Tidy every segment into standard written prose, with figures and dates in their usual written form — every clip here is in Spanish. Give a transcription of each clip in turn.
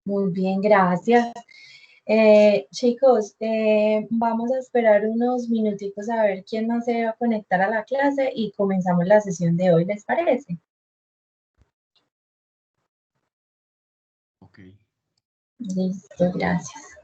Muy bien, gracias. Chicos, vamos a esperar unos minuticos a ver quién más se va a conectar a la clase y comenzamos la sesión de hoy, ¿les parece? Ok. Listo, gracias.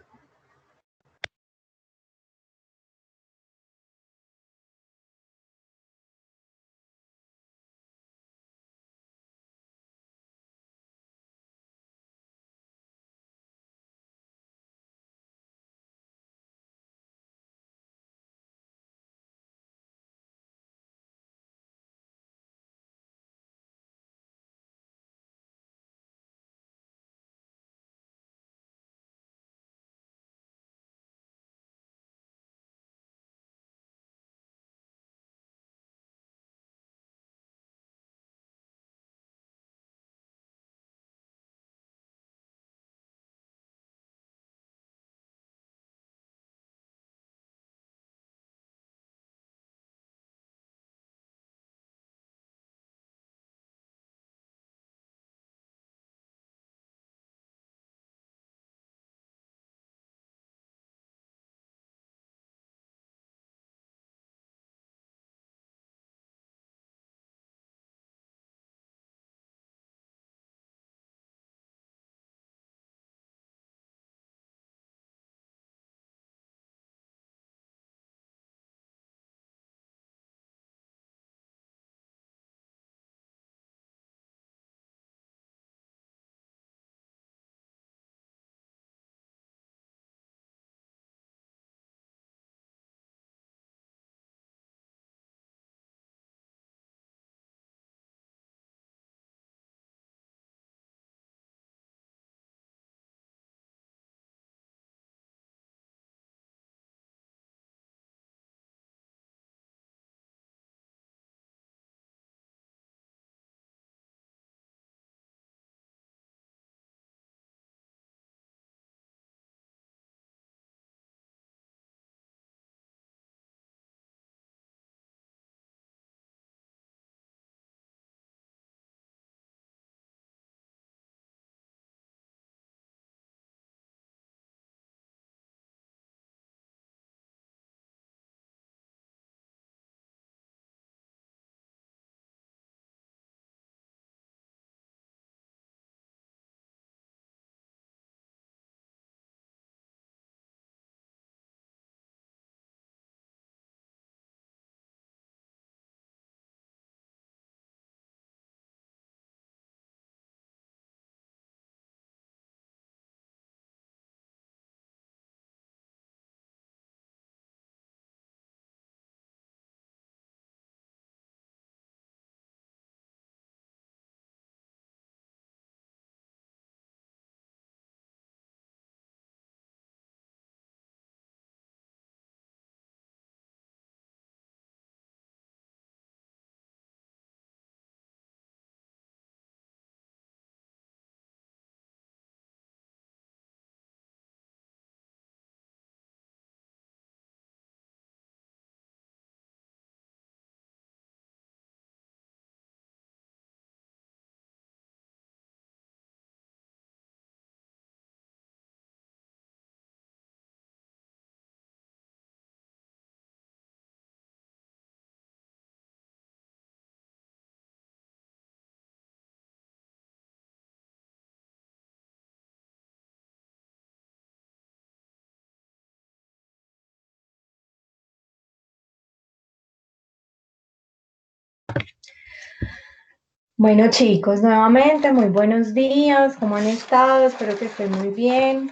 Bueno, chicos, nuevamente, muy buenos días. ¿Cómo han estado? Espero que estén muy bien.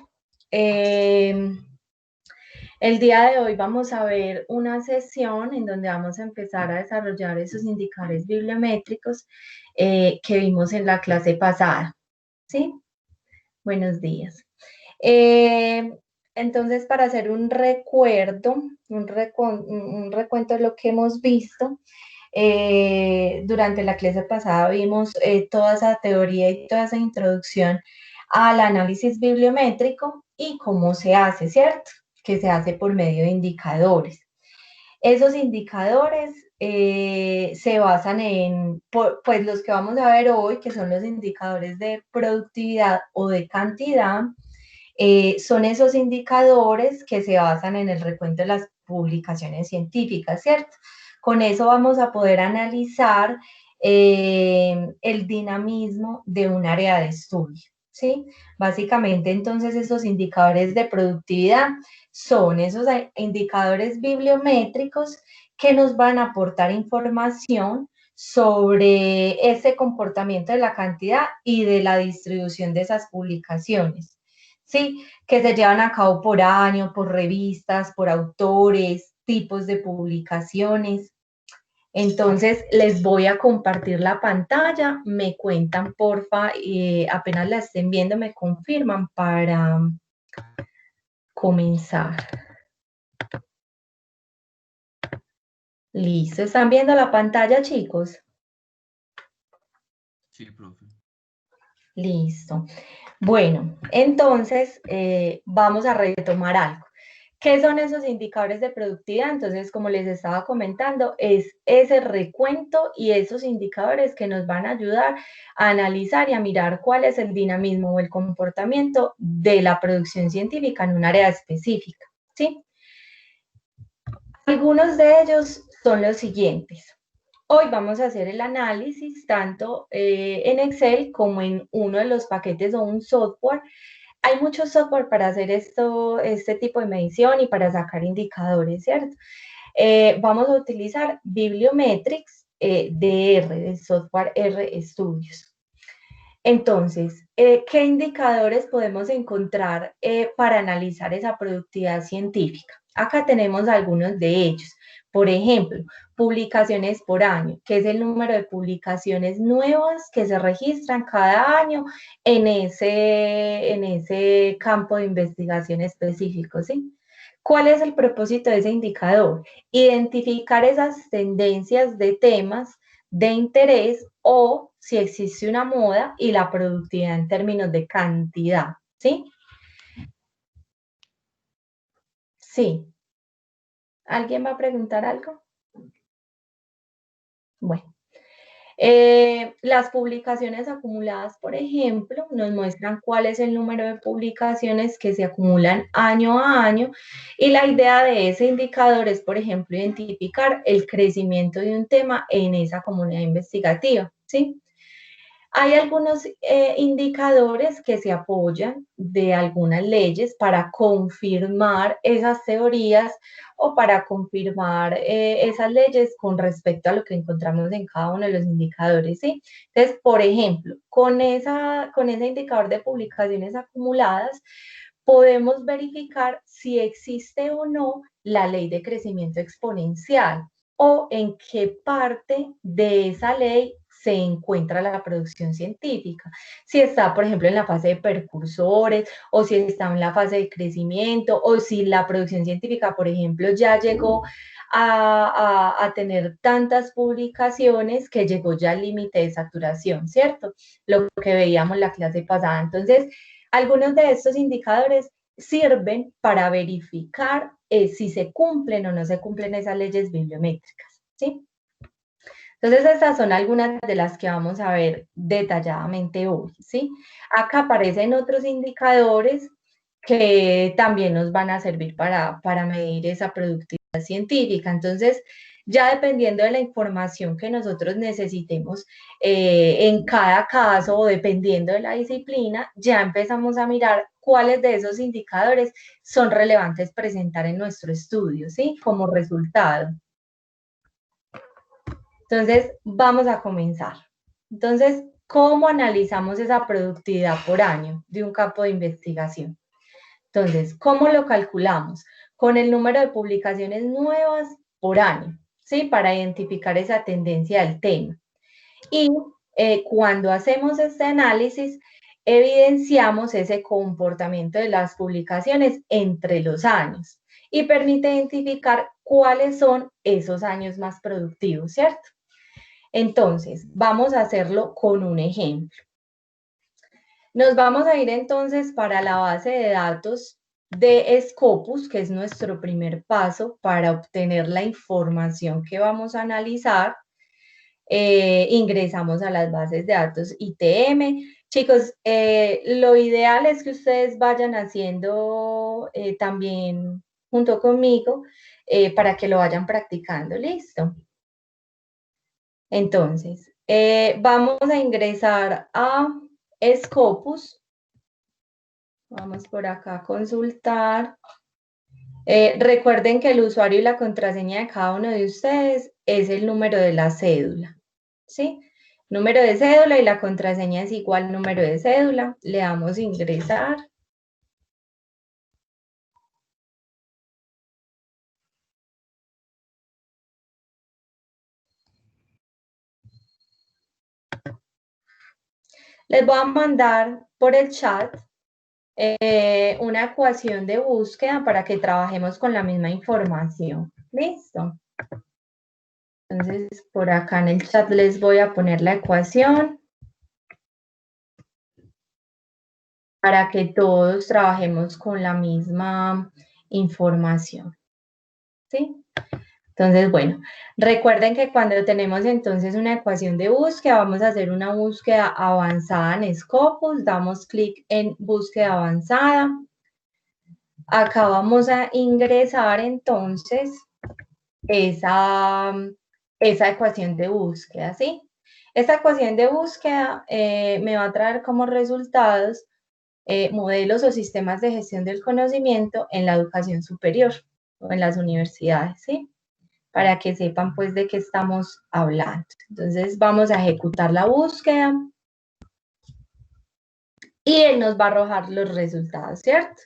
Eh, el día de hoy vamos a ver una sesión en donde vamos a empezar a desarrollar esos indicadores bibliométricos que vimos en la clase pasada. ¿Sí? Buenos días. Eh, entonces, para hacer un recuerdo, un recuento de lo que hemos visto, durante la clase pasada vimos toda esa teoría y toda esa introducción al análisis bibliométrico y cómo se hace, ¿cierto? Que se hace por medio de indicadores. Esos indicadores se basan en, pues los que vamos a ver hoy, que son los indicadores de productividad o de cantidad, son esos indicadores que se basan en el recuento de las publicaciones científicas, ¿cierto? Con eso vamos a poder analizar el dinamismo de un área de estudio, ¿sí? Básicamente, entonces, esos indicadores de productividad son esos indicadores bibliométricos que nos van a aportar información sobre ese comportamiento de la cantidad y de la distribución de esas publicaciones. ¿Sí? Que se llevan a cabo por año, por revistas, por autores, tipos de publicaciones. Entonces, les voy a compartir la pantalla, me cuentan, porfa, apenas la estén viendo, me confirman para comenzar. Listo, ¿están viendo la pantalla, chicos? Sí, profe. Listo. Bueno, entonces vamos a retomar algo. ¿Qué son esos indicadores de productividad? Entonces, como les estaba comentando, es ese recuento y esos indicadores que nos van a ayudar a analizar y a mirar cuál es el dinamismo o el comportamiento de la producción científica en un área específica, ¿sí? Algunos de ellos son los siguientes. Hoy vamos a hacer el análisis tanto en Excel como en uno de los paquetes o un software. Hay mucho software para hacer este tipo de medición y para sacar indicadores, ¿cierto? Vamos a utilizar Bibliometrics DR, del software RStudios. Entonces, ¿qué indicadores podemos encontrar para analizar esa productividad científica? Acá tenemos algunos de ellos. Por ejemplo, publicaciones por año, que es el número de publicaciones nuevas que se registran cada año en ese campo de investigación específico, ¿sí? ¿Cuál es el propósito de ese indicador? Identificar esas tendencias de temas de interés o si existe una moda y la productividad en términos de cantidad, ¿sí? Sí. ¿Alguien va a preguntar algo? Bueno. Las publicaciones acumuladas, por ejemplo, nos muestran cuál es el número de publicaciones que se acumulan año a año y la idea de ese indicador es, por ejemplo, identificar el crecimiento de un tema en esa comunidad investigativa, ¿sí? Hay algunos indicadores que se apoyan de algunas leyes para confirmar esas teorías o para confirmar esas leyes con respecto a lo que encontramos en cada uno de los indicadores, ¿sí? Entonces, por ejemplo, con ese indicador de publicaciones acumuladas, podemos verificar si existe o no la ley de crecimiento exponencial o en qué parte de esa ley se encuentra la producción científica. Si está, por ejemplo, en la fase de precursores o si está en la fase de crecimiento o si la producción científica, por ejemplo, ya llegó a tener tantas publicaciones que llegó ya al límite de saturación, ¿cierto? Lo que veíamos la clase pasada. Entonces, algunos de estos indicadores sirven para verificar si se cumplen o no se cumplen esas leyes bibliométricas, ¿sí? Entonces, estas son algunas de las que vamos a ver detalladamente hoy, ¿sí? Acá aparecen otros indicadores que también nos van a servir para medir esa productividad científica. Entonces, ya dependiendo de la información que nosotros necesitemos en cada caso o dependiendo de la disciplina, ya empezamos a mirar cuáles de esos indicadores son relevantes presentar en nuestro estudio, ¿sí? Como resultado. Entonces, vamos a comenzar. Entonces, ¿cómo analizamos esa productividad por año de un campo de investigación? Entonces, ¿cómo lo calculamos? Con el número de publicaciones nuevas por año, ¿sí? Para identificar esa tendencia del tema. Y cuando hacemos este análisis, evidenciamos ese comportamiento de las publicaciones entre los años y permite identificar cuáles son esos años más productivos, ¿cierto? Entonces, vamos a hacerlo con un ejemplo. Nos vamos a ir entonces para la base de datos de Scopus, que es nuestro primer paso para obtener la información que vamos a analizar. Ingresamos a las bases de datos ITM. Chicos, lo ideal es que ustedes vayan haciendo también junto conmigo para que lo vayan practicando. ¿Listo? Entonces, vamos a ingresar a Scopus. Vamos por acá a consultar. Recuerden que el usuario y la contraseña de cada uno de ustedes es el número de la cédula, ¿sí? Número de cédula y la contraseña es igual número de cédula. Le damos ingresar. Les voy a mandar por el chat una ecuación de búsqueda para que trabajemos con la misma información. ¿Listo? Entonces, por acá en el chat les voy a poner la ecuación para que todos trabajemos con la misma información. ¿Sí? Entonces, bueno, recuerden que cuando tenemos entonces una ecuación de búsqueda, vamos a hacer una búsqueda avanzada en Scopus, damos clic en búsqueda avanzada. Acá vamos a ingresar entonces esa ecuación de búsqueda, ¿sí? Esta ecuación de búsqueda me va a traer como resultados modelos o sistemas de gestión del conocimiento en la educación superior o en las universidades, ¿sí? Para que sepan pues de qué estamos hablando. Entonces vamos a ejecutar la búsqueda y él nos va a arrojar los resultados, ¿cierto?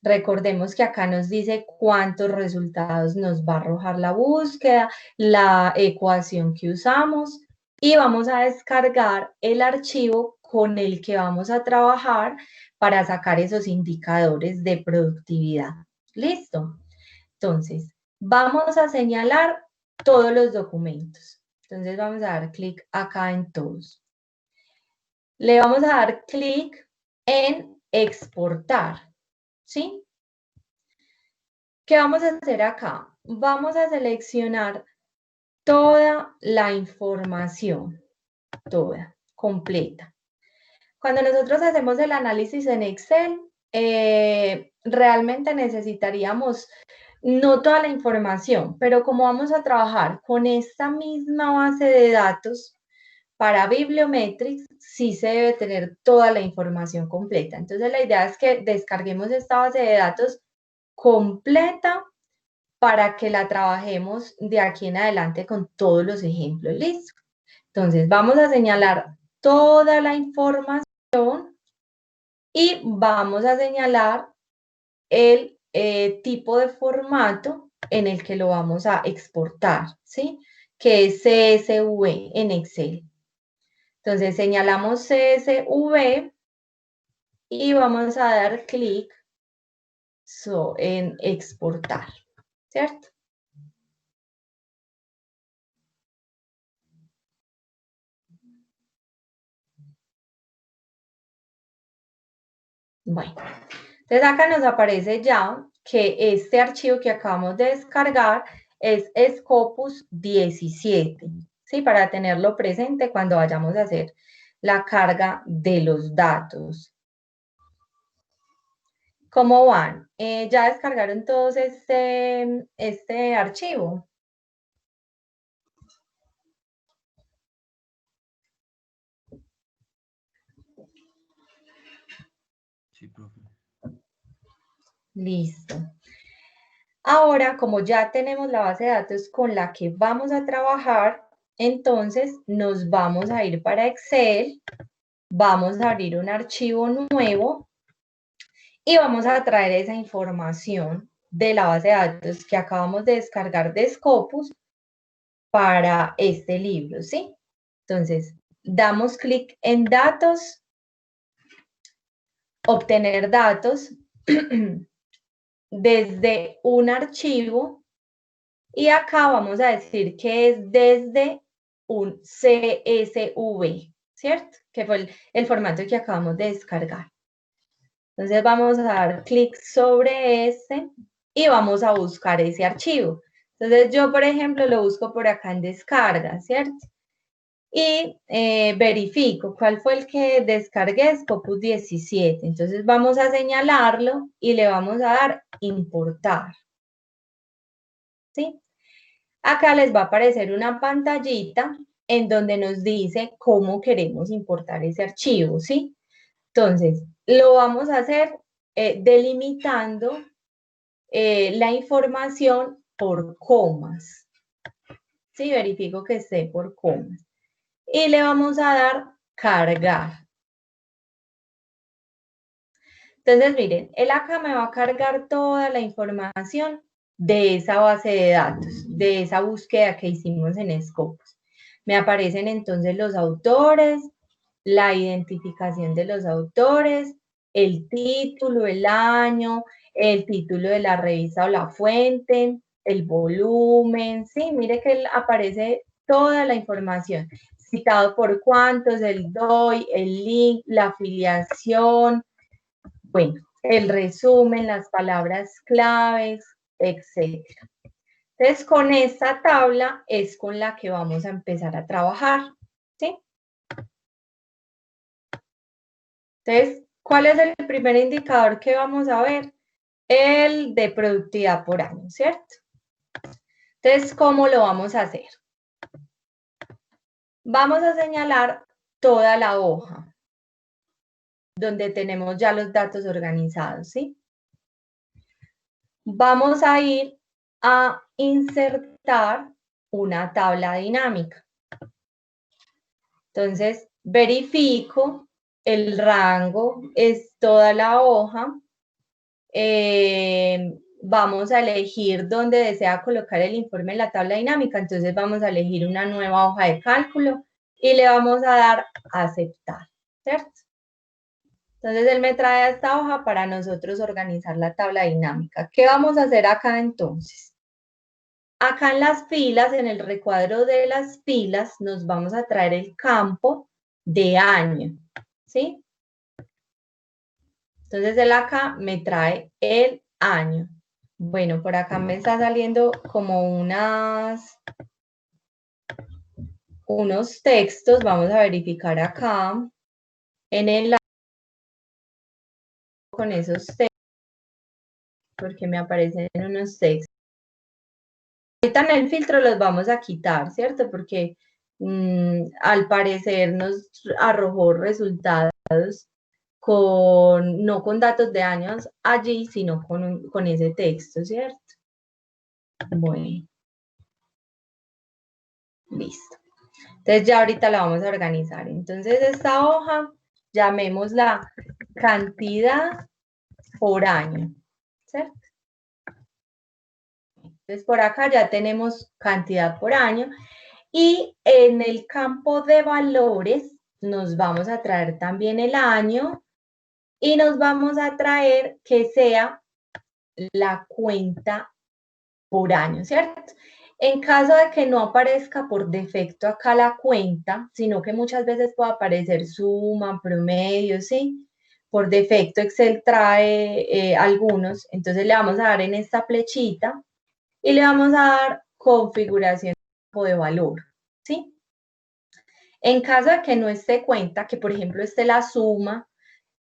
Recordemos que acá nos dice cuántos resultados nos va a arrojar la búsqueda, la ecuación que usamos y vamos a descargar el archivo con el que vamos a trabajar para sacar esos indicadores de productividad. ¿Listo? Entonces, vamos a señalar todos los documentos. Entonces, vamos a dar clic acá en todos. Le vamos a dar clic en exportar, ¿sí? ¿Qué vamos a hacer acá? Vamos a seleccionar toda la información, toda, completa. Cuando nosotros hacemos el análisis en Excel, realmente necesitaríamos no toda la información, pero como vamos a trabajar con esta misma base de datos para Bibliometrics, sí se debe tener toda la información completa. Entonces, la idea es que descarguemos esta base de datos completa para que la trabajemos de aquí en adelante con todos los ejemplos. ¿Listo? Entonces, vamos a señalar toda la información y vamos a señalar el tipo de formato en el que lo vamos a exportar, ¿sí? Que es CSV en Excel. Entonces, señalamos CSV y vamos a dar clic en exportar, ¿cierto? Bueno, entonces acá nos aparece ya que este archivo que acabamos de descargar es Scopus 17, ¿sí? Para tenerlo presente cuando vayamos a hacer la carga de los datos. ¿Cómo van? ¿Ya descargaron todos este archivo? Sí, profe. Listo. Ahora, como ya tenemos la base de datos con la que vamos a trabajar, entonces nos vamos a ir para Excel, vamos a abrir un archivo nuevo y vamos a traer esa información de la base de datos que acabamos de descargar de Scopus para este libro, ¿sí? Entonces, damos clic en datos, obtener datos desde un archivo y acá vamos a decir que es desde un CSV, ¿cierto? Que fue el formato que acabamos de descargar. Entonces vamos a dar clic sobre este y vamos a buscar ese archivo. Entonces yo, por ejemplo, lo busco por acá en descarga, ¿cierto? Y verifico cuál fue el que descargué, Scopus 17. Entonces vamos a señalarlo y le vamos a dar importar. ¿Sí? Acá les va a aparecer una pantallita en donde nos dice cómo queremos importar ese archivo, ¿sí? Entonces, lo vamos a hacer delimitando la información por comas. Sí, verifico que esté por comas. Y le vamos a dar cargar. Entonces, miren, él acá me va a cargar toda la información de esa base de datos, de esa búsqueda que hicimos en Scopus. Me aparecen entonces los autores, la identificación de los autores, el título, el año, el título de la revista o la fuente, el volumen, sí, mire que aparece toda la información, citado por cuántos, el DOI, el link, la afiliación, bueno, el resumen, las palabras claves, etc. Entonces, con esta tabla es con la que vamos a empezar a trabajar, ¿sí? Entonces, ¿cuál es el primer indicador que vamos a ver? El de productividad por año, ¿cierto? Entonces, ¿cómo lo vamos a hacer? Vamos a señalar toda la hoja donde tenemos ya los datos organizados, ¿sí? Vamos a ir a insertar una tabla dinámica. Entonces, verifico el rango, es toda la hoja. Vamos a elegir dónde desea colocar el informe en la tabla dinámica. Entonces, vamos a elegir una nueva hoja de cálculo y le vamos a dar a aceptar, ¿cierto? Entonces, él me trae a esta hoja para nosotros organizar la tabla dinámica. ¿Qué vamos a hacer acá entonces? Acá en las filas, en el recuadro de las filas, nos vamos a traer el campo de año, ¿sí? Entonces, él acá me trae el año. Bueno, por acá me está saliendo como unos textos. Vamos a verificar acá en el con esos textos, porque me aparecen unos textos. Ahorita en el filtro los vamos a quitar, ¿cierto? Porque al parecer nos arrojó resultados no con datos de años allí, sino con ese texto, ¿cierto? Bueno, listo. Entonces ya ahorita la vamos a organizar. Entonces esta hoja, llamémosla cantidad por año, ¿cierto? Entonces por acá ya tenemos cantidad por año y en el campo de valores nos vamos a traer también el año y nos vamos a traer que sea la cuenta por año, ¿cierto? En caso de que no aparezca por defecto acá la cuenta, sino que muchas veces puede aparecer suma, promedio, ¿sí? Por defecto Excel trae algunos, entonces le vamos a dar en esta flechita y le vamos a dar configuración de valor, ¿sí? En caso de que no esté cuenta, que por ejemplo esté la suma,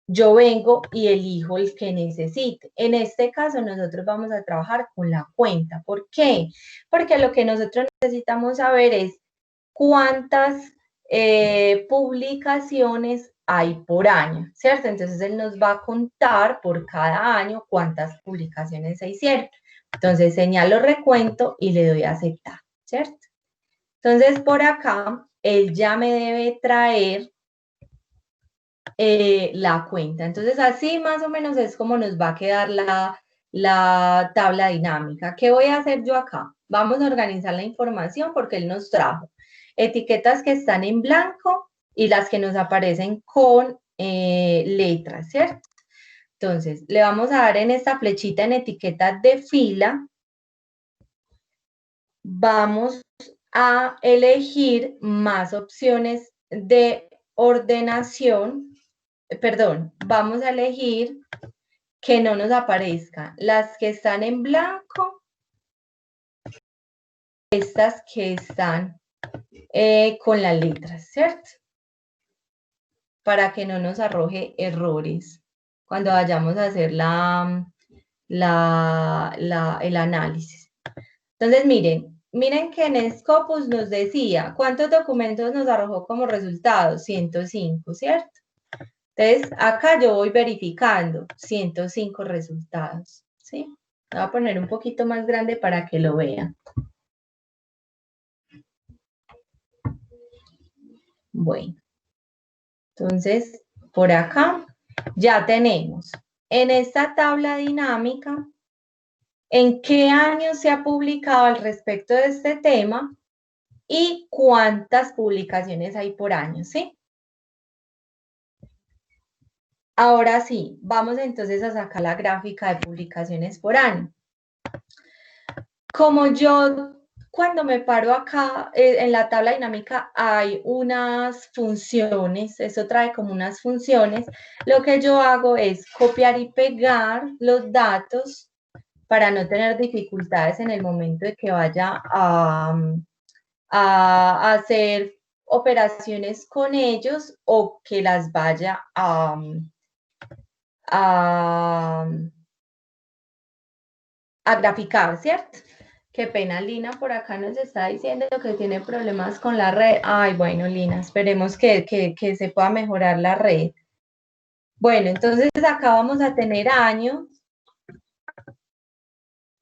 yo vengo y elijo el que necesite. En este caso, nosotros vamos a trabajar con la cuenta. ¿Por qué? Porque lo que nosotros necesitamos saber es cuántas publicaciones hay por año, ¿cierto? Entonces, él nos va a contar por cada año cuántas publicaciones se hicieron. Entonces, señalo recuento y le doy a aceptar, ¿cierto? Entonces, por acá, él ya me debe traer la cuenta. Entonces, así más o menos es como nos va a quedar la tabla dinámica. ¿Qué voy a hacer yo acá? Vamos a organizar la información porque él nos trajo etiquetas que están en blanco y las que nos aparecen con letras, ¿cierto? Entonces, le vamos a dar en esta flechita en etiquetas de fila. Vamos a elegir más opciones de ordenación. perdón, vamos a elegir que no nos aparezcan las que están en blanco, estas que están con las letras, ¿cierto? Para que no nos arroje errores cuando vayamos a hacer el análisis. Entonces, miren que en Scopus nos decía, ¿cuántos documentos nos arrojó como resultado? 105, ¿cierto? Entonces, acá yo voy verificando 105 resultados, ¿sí? Voy a poner un poquito más grande para que lo vean. Bueno, entonces, por acá ya tenemos en esta tabla dinámica en qué año se ha publicado al respecto de este tema y cuántas publicaciones hay por año, ¿sí? Ahora sí, vamos entonces a sacar la gráfica de publicaciones por año. Como yo, cuando me paro acá en la tabla dinámica, hay unas funciones, eso trae como unas funciones. Lo que yo hago es copiar y pegar los datos para no tener dificultades en el momento de que vaya a hacer operaciones con ellos o que las vaya a graficar, ¿cierto? Qué pena, Lina por acá nos está diciendo que tiene problemas con la red. Ay, bueno, Lina, esperemos que se pueda mejorar la red. Bueno, entonces acá vamos a tener años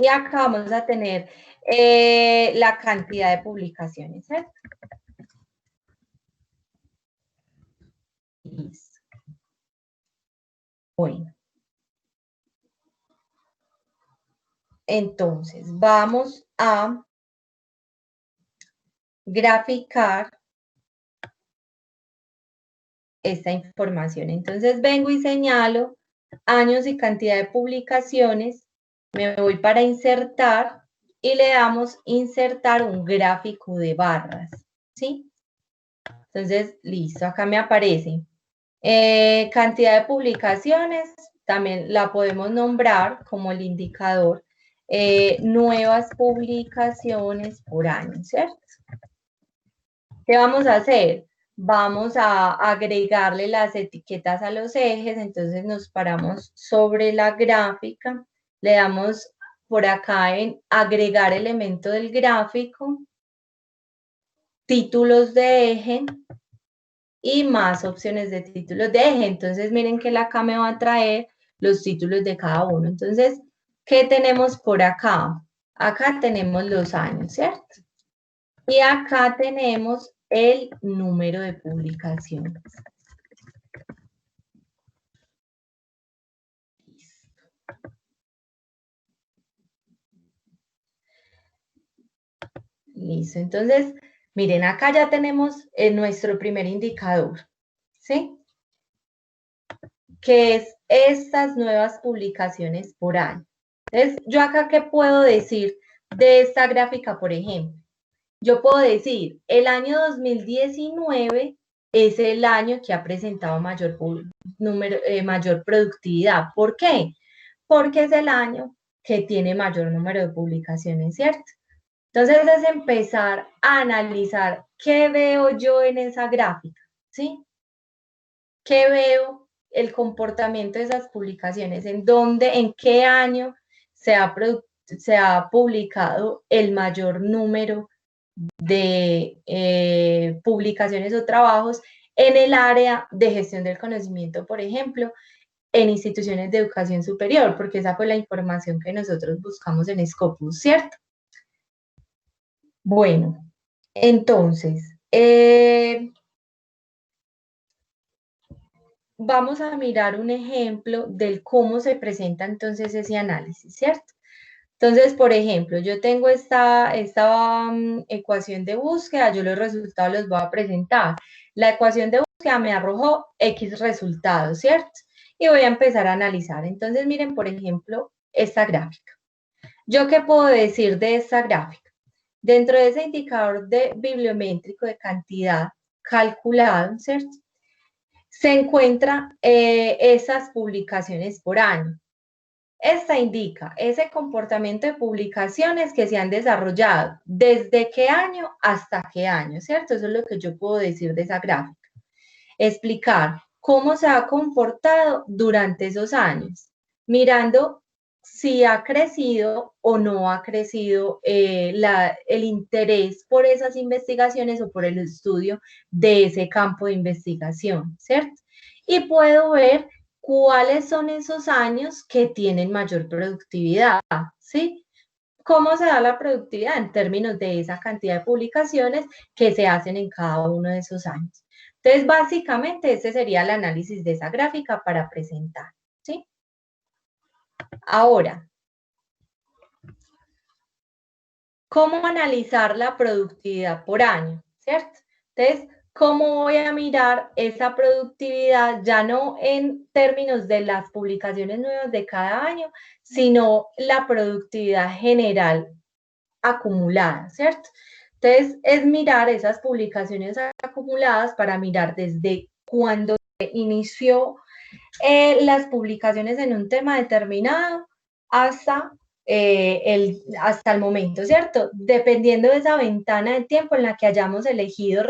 y acá vamos a tener la cantidad de publicaciones, ¿cierto? Listo. Bueno. Entonces, vamos a graficar esta información. Entonces, vengo y señalo años y cantidad de publicaciones, me voy para insertar y le damos insertar un gráfico de barras, ¿sí? Entonces, listo, acá me aparece cantidad de publicaciones, también la podemos nombrar como el indicador, nuevas publicaciones por año, ¿cierto? ¿Qué vamos a hacer? Vamos a agregarle las etiquetas a los ejes, entonces nos paramos sobre la gráfica, le damos por acá en agregar elemento del gráfico, títulos de eje y más opciones de títulos de eje. Entonces miren que acá me va a traer los títulos de cada uno. Entonces, ¿qué tenemos por acá? Acá tenemos los años, ¿cierto? Y acá tenemos el número de publicaciones. Listo, entonces, miren, acá ya tenemos nuestro primer indicador, ¿sí? Que es estas nuevas publicaciones por año. Entonces, yo acá, ¿qué puedo decir de esta gráfica, por ejemplo? Yo puedo decir, el año 2019 es el año que ha presentado mayor productividad. ¿Por qué? Porque es el año que tiene mayor número de publicaciones, ¿cierto? Entonces es empezar a analizar qué veo yo en esa gráfica, ¿sí? ¿Qué veo el comportamiento de esas publicaciones? ¿En dónde, en qué año se ha publicado el mayor número de publicaciones o trabajos en el área de gestión del conocimiento, por ejemplo, en instituciones de educación superior, porque esa fue la información que nosotros buscamos en Scopus, ¿cierto? Bueno, entonces, vamos a mirar un ejemplo del cómo se presenta entonces ese análisis, ¿cierto? Entonces, por ejemplo, yo tengo esta ecuación de búsqueda, yo los resultados los voy a presentar. La ecuación de búsqueda me arrojó X resultados, ¿cierto? Y voy a empezar a analizar. Entonces, miren, por ejemplo, esta gráfica. ¿Yo qué puedo decir de esta gráfica? Dentro de ese indicador de bibliométrico de cantidad calculado, ¿cierto? se encuentra esas publicaciones por año. Esta indica ese comportamiento de publicaciones que se han desarrollado desde qué año hasta qué año, ¿cierto? Eso es lo que yo puedo decir de esa gráfica. Explicar cómo se ha comportado durante esos años, mirando si ha crecido o no ha crecido el interés por esas investigaciones o por el estudio de ese campo de investigación, ¿cierto? Y puedo ver cuáles son esos años que tienen mayor productividad, ¿sí? ¿Cómo se da la productividad en términos de esa cantidad de publicaciones que se hacen en cada uno de esos años? Entonces, básicamente, ese sería el análisis de esa gráfica para presentar, ¿sí? Ahora, ¿cómo analizar la productividad por año? ¿Cierto? Entonces, ¿cómo voy a mirar esa productividad ya no en términos de las publicaciones nuevas de cada año, sino la productividad general acumulada, ¿cierto? Entonces, es mirar esas publicaciones acumuladas para mirar desde cuándo se inició las publicaciones en un tema determinado hasta, hasta el momento, ¿cierto? Dependiendo de esa ventana de tiempo en la que hayamos elegido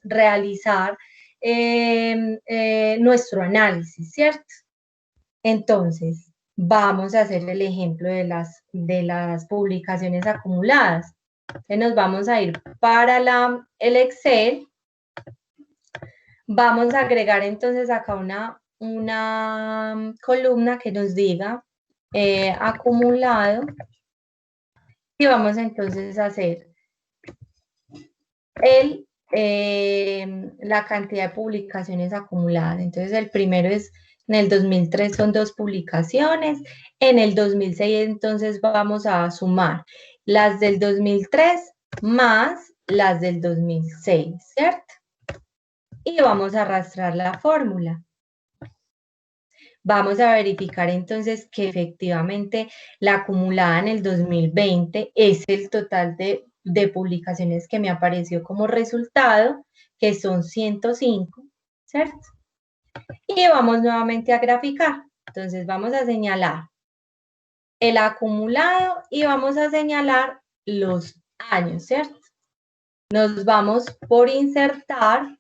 realizar nuestro análisis, ¿cierto? Entonces, vamos a hacer el ejemplo de las publicaciones acumuladas. Entonces, nos vamos a ir para el Excel. Vamos a agregar entonces acá una columna que nos diga acumulado y vamos entonces a hacer la cantidad de publicaciones acumuladas. Entonces el primero es, en el 2003 son 2 publicaciones, en el 2006 entonces vamos a sumar las del 2003 más las del 2006, ¿cierto? Y vamos a arrastrar la fórmula. Vamos a verificar entonces que efectivamente la acumulada en el 2020 es el total de publicaciones que me apareció como resultado, que son 105, ¿cierto? Y vamos nuevamente a graficar. Entonces vamos a señalar el acumulado y vamos a señalar los años, ¿cierto? Nos vamos por insertar.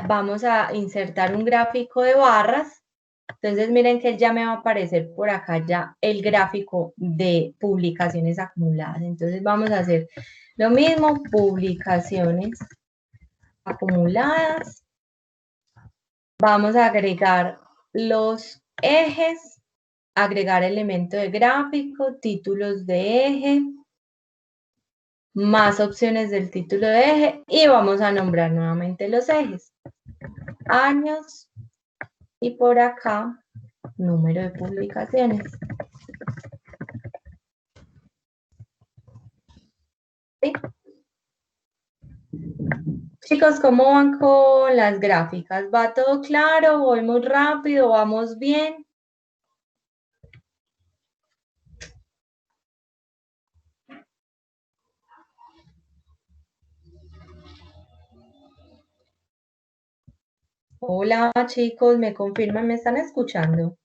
Vamos a insertar un gráfico de barras. Entonces miren que ya me va a aparecer por acá ya el gráfico de publicaciones acumuladas. Entonces vamos a hacer lo mismo, publicaciones acumuladas. Vamos a agregar los ejes, agregar elemento de gráfico, títulos de eje, más opciones del título de eje y vamos a nombrar nuevamente los ejes. Años y por acá número de publicaciones. ¿Sí? Chicos, ¿cómo van con las gráficas? ¿Va todo claro? ¿Voy muy rápido? ¿Vamos bien? Hola chicos, ¿me confirman? ¿Me están escuchando?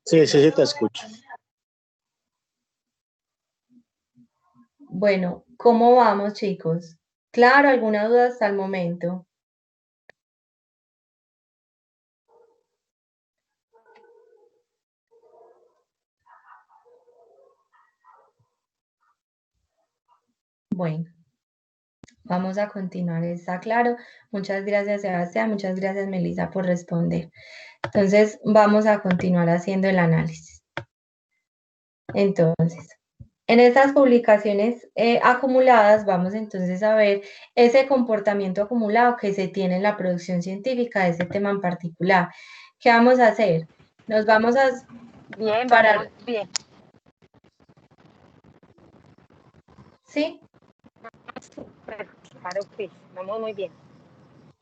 Sí, sí, te escucho. Bueno, ¿cómo vamos chicos? Claro, ¿alguna duda hasta el momento? Bueno, vamos a continuar, está claro. Muchas gracias Sebastián, muchas gracias Melissa por responder. Entonces, vamos a continuar haciendo el análisis. Entonces, en estas publicaciones acumuladas vamos entonces a ver ese comportamiento acumulado que se tiene en la producción científica de ese tema en particular. ¿Qué vamos a hacer? Nos vamos a parar. Vamos bien. ¿Sí? Claro que vamos muy bien.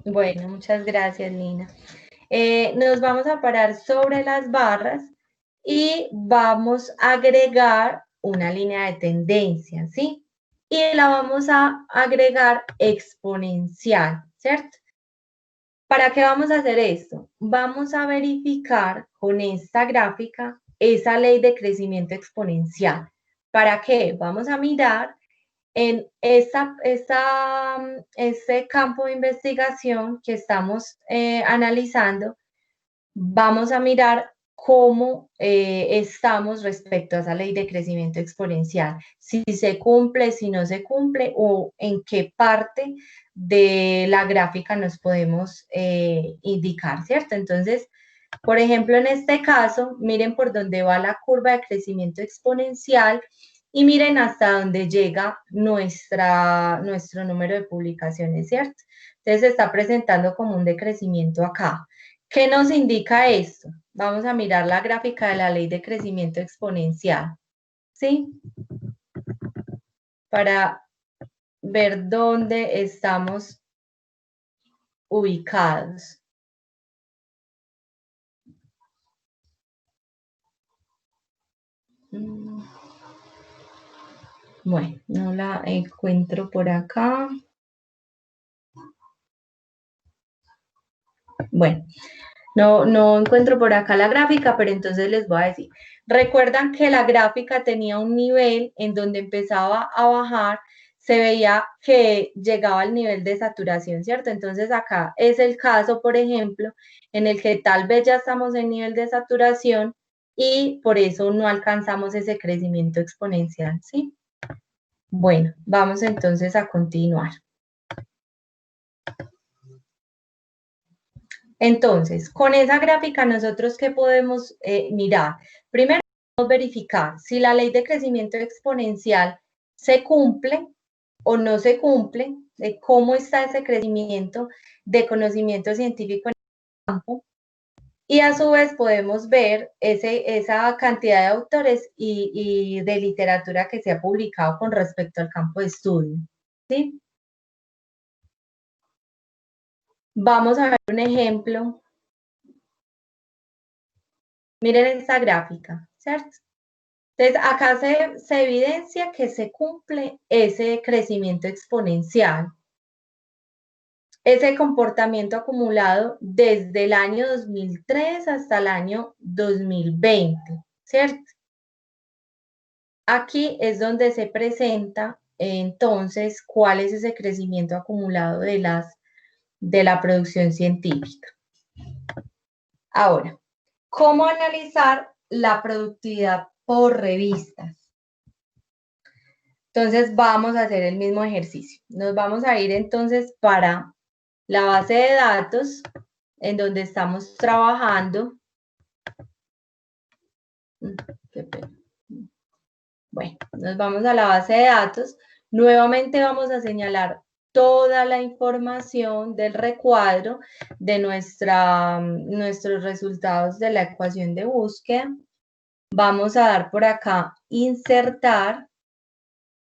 Bueno, muchas gracias, Lina. Nos vamos a parar sobre las barras y vamos a agregar una línea de tendencia, ¿sí? y la vamos a agregar exponencial, ¿cierto? ¿Para qué vamos a hacer esto? Vamos a verificar con esta gráfica esa ley de crecimiento exponencial. ¿Para qué? Vamos a mirar en este campo de investigación que estamos analizando, vamos a mirar cómo estamos respecto a esa ley de crecimiento exponencial, si se cumple, si no se cumple o en qué parte de la gráfica nos podemos indicar, ¿cierto? Entonces, por ejemplo, en este caso, miren por dónde va la curva de crecimiento exponencial y miren hasta dónde llega nuestro número de publicaciones, ¿cierto? Entonces se está presentando como un decrecimiento acá. ¿Qué nos indica esto? Vamos a mirar la gráfica de la ley de crecimiento exponencial, ¿sí? Para ver dónde estamos ubicados. Bueno, no la encuentro por acá. Bueno, no encuentro por acá la gráfica, pero entonces les voy a decir. Recuerdan que la gráfica tenía un nivel en donde empezaba a bajar, se veía que llegaba al nivel de saturación, ¿cierto? Entonces acá es el caso, por ejemplo, en el que tal vez ya estamos en nivel de saturación y por eso no alcanzamos ese crecimiento exponencial, ¿sí? Bueno, vamos entonces a continuar. Entonces, con esa gráfica, ¿nosotros qué podemos mirar? Primero, podemos verificar si la ley de crecimiento exponencial se cumple o no se cumple, de cómo está ese crecimiento de conocimiento científico en el campo. Y a su vez podemos ver esa cantidad de autores y de literatura que se ha publicado con respecto al campo de estudio, ¿sí? Vamos a ver un ejemplo. Miren esta gráfica, ¿cierto? Entonces, acá se evidencia que se cumple ese crecimiento exponencial, ese comportamiento acumulado desde el año 2003 hasta el año 2020, ¿cierto? Aquí es donde se presenta entonces cuál es ese crecimiento acumulado de la producción científica. Ahora, ¿cómo analizar la productividad por revistas? Entonces vamos a hacer el mismo ejercicio. Nos vamos a ir entonces para la base de datos en donde estamos trabajando. Qué pena. Bueno, nos vamos a la base de datos. Nuevamente vamos a señalar toda la información del recuadro de nuestros resultados de la ecuación de búsqueda. Vamos a dar por acá insertar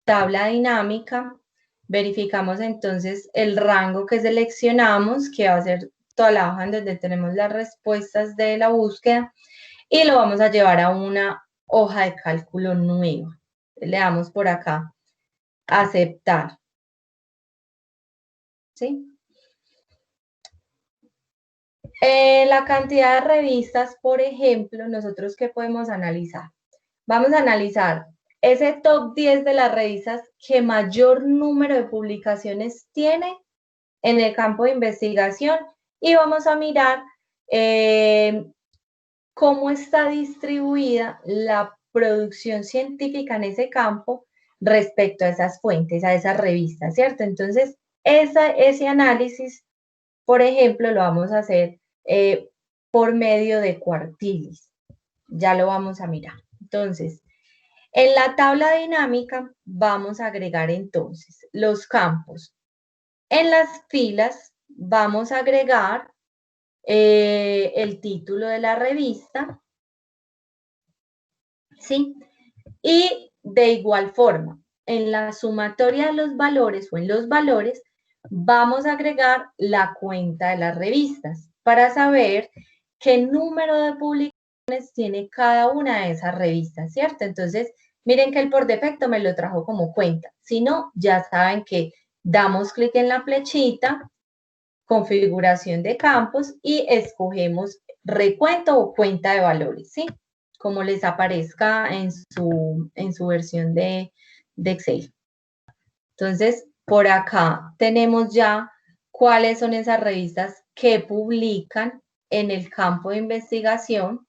tabla dinámica. Verificamos entonces el rango que seleccionamos, que va a ser toda la hoja en donde tenemos las respuestas de la búsqueda, y lo vamos a llevar a una hoja de cálculo nueva. Le damos por acá aceptar. ¿Sí? La cantidad de revistas, por ejemplo, nosotros ¿qué podemos analizar? Vamos a analizar ese top 10 de las revistas que mayor número de publicaciones tiene en el campo de investigación y vamos a mirar cómo está distribuida la producción científica en ese campo respecto a esas fuentes, a esas revistas, ¿cierto? Entonces, ese análisis, por ejemplo, lo vamos a hacer por medio de cuartiles. Ya lo vamos a mirar. Entonces, en la tabla dinámica vamos a agregar entonces los campos. En las filas vamos a agregar el título de la revista, ¿sí? Y de igual forma, en la sumatoria de los valores o en los valores, vamos a agregar la cuenta de las revistas para saber qué número de publicaciones tiene cada una de esas revistas, ¿cierto? Entonces, Miren que el por defecto me lo trajo como cuenta. Si no, ya saben que damos clic en la flechita, configuración de campos y escogemos recuento o cuenta de valores, ¿sí? Como les aparezca en su versión de Excel. Entonces, por acá tenemos ya cuáles son esas revistas que publican en el campo de investigación.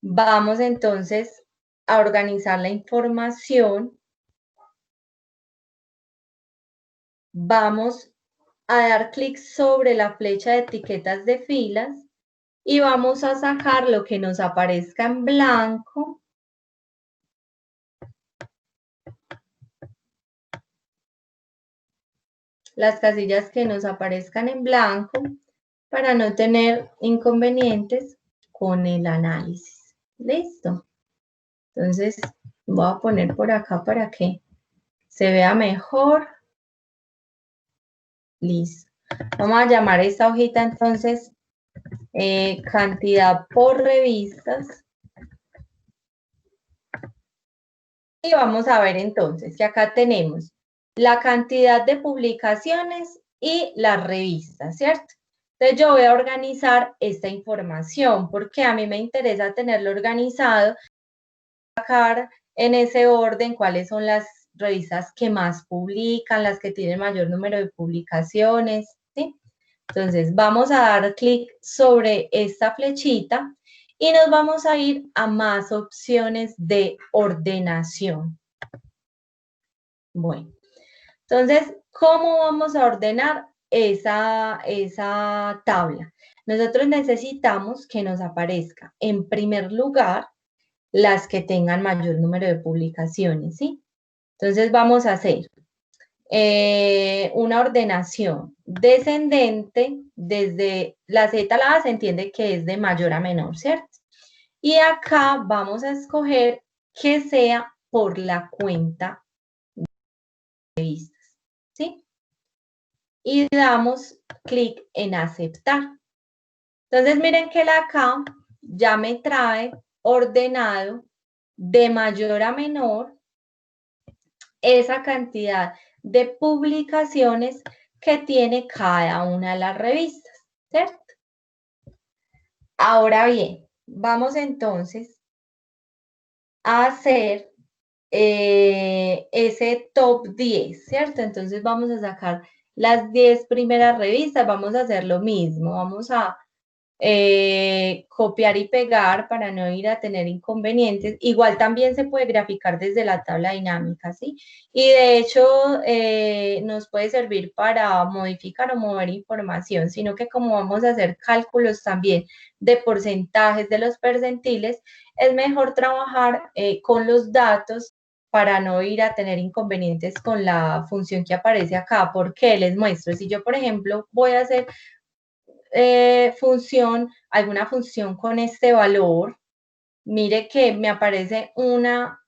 Vamos entonces a organizar la información. Vamos a dar clic sobre la flecha de etiquetas de filas y vamos a sacar lo que nos aparezca en blanco. Las casillas que nos aparezcan en blanco para no tener inconvenientes con el análisis. ¿Listo? Entonces, voy a poner por acá para que se vea mejor. Listo. Vamos a llamar esta hojita entonces cantidad por revistas. Y vamos a ver entonces que acá tenemos la cantidad de publicaciones y las revistas, ¿cierto? Entonces yo voy a organizar esta información porque a mí me interesa tenerlo organizado, sacar en ese orden cuáles son las revistas que más publican, las que tienen mayor número de publicaciones, ¿sí? Entonces vamos a dar clic sobre esta flechita y nos vamos a ir a más opciones de ordenación. Bueno, entonces, ¿cómo vamos a ordenar esa tabla? Nosotros necesitamos que nos aparezca en primer lugar las que tengan mayor número de publicaciones, ¿sí? Entonces vamos a hacer una ordenación descendente desde la Z a la A se entiende que es de mayor a menor, ¿cierto? Y acá vamos a escoger que sea por la cuenta de revistas, ¿sí? Y damos clic en aceptar. Entonces miren que la acá ya me trae ordenado de mayor a menor esa cantidad de publicaciones que tiene cada una de las revistas, ¿cierto? Ahora bien, vamos entonces a hacer ese top 10, ¿cierto? Entonces vamos a sacar las 10 primeras revistas, vamos a hacer lo mismo, vamos a copiar y pegar para no ir a tener inconvenientes. Igual también se puede graficar desde la tabla dinámica, ¿sí? Y de hecho nos puede servir para modificar o mover información, sino que como vamos a hacer cálculos también de porcentajes de los percentiles, es mejor trabajar con los datos para no ir a tener inconvenientes con la función que aparece acá. ¿Por qué? Les muestro. Si yo, por ejemplo, voy a hacer alguna función con este valor, mire que me aparece una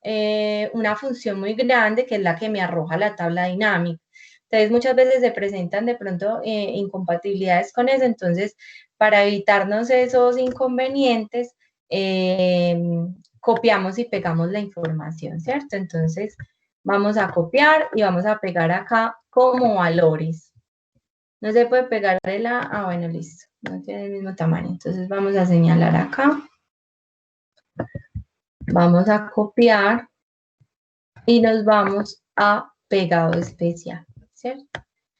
función muy grande que es la que me arroja la tabla dinámica. Entonces, muchas veces se presentan de pronto incompatibilidades con eso. Entonces, para evitarnos esos inconvenientes, copiamos y pegamos la información, ¿cierto? Entonces, vamos a copiar y vamos a pegar acá como valores. No se puede pegar de la... bueno, listo. No tiene el mismo tamaño. Entonces vamos a señalar acá. Vamos a copiar. Y nos vamos a pegado especial, ¿cierto?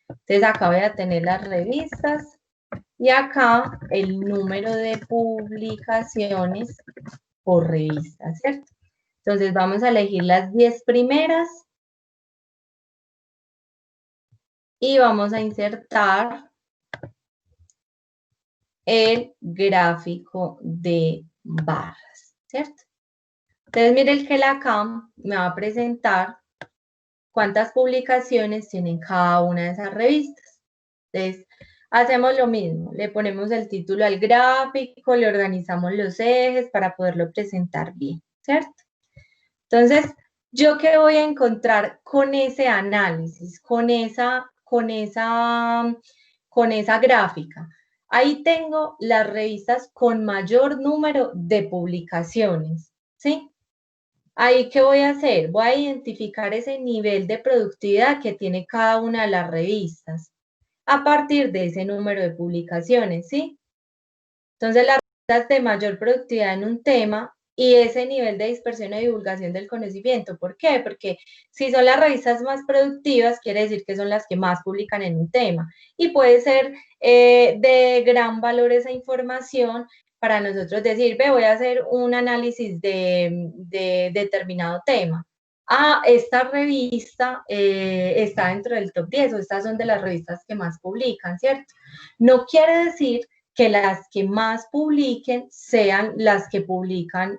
Entonces acá voy a tener las revistas. Y acá el número de publicaciones por revista, ¿cierto? Entonces vamos a elegir las 10 primeras. Y vamos a insertar el gráfico de barras, ¿cierto? Entonces, mire que la CAM me va a presentar cuántas publicaciones tienen cada una de esas revistas. Entonces, hacemos lo mismo. Le ponemos el título al gráfico, le organizamos los ejes para poderlo presentar bien, ¿cierto? Entonces, ¿yo qué voy a encontrar con ese análisis, con esa gráfica? Ahí tengo las revistas con mayor número de publicaciones, ¿sí? Ahí, ¿qué voy a hacer? Voy a identificar ese nivel de productividad que tiene cada una de las revistas a partir de ese número de publicaciones, ¿sí? Entonces, las revistas de mayor productividad en un tema y ese nivel de dispersión y divulgación del conocimiento. ¿Por qué? Porque si son las revistas más productivas, quiere decir que son las que más publican en un tema. Y puede ser de gran valor esa información para nosotros decir, ve, voy a hacer un análisis de determinado tema. Ah, esta revista está dentro del top 10 o estas son de las revistas que más publican, ¿cierto? No quiere decir que las que más publiquen sean las que publican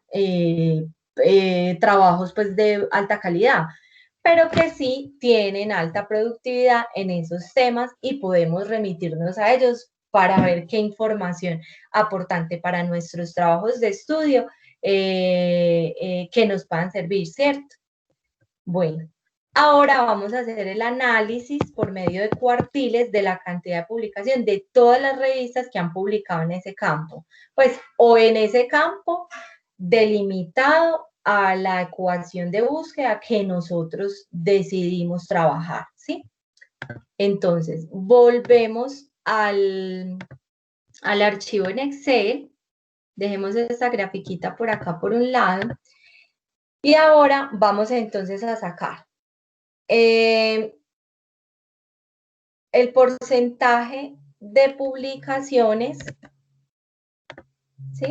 trabajos pues de alta calidad, pero que sí tienen alta productividad en esos temas y podemos remitirnos a ellos para ver qué información aportante para nuestros trabajos de estudio que nos puedan servir, ¿cierto? Bueno, ahora vamos a hacer el análisis por medio de cuartiles de la cantidad de publicación de todas las revistas que han publicado en ese campo. Pues, o en ese campo delimitado a la ecuación de búsqueda que nosotros decidimos trabajar, ¿sí? Entonces, volvemos al archivo en Excel. Dejemos esta grafiquita por acá por un lado. Y ahora vamos entonces a sacar el porcentaje de publicaciones, ¿sí?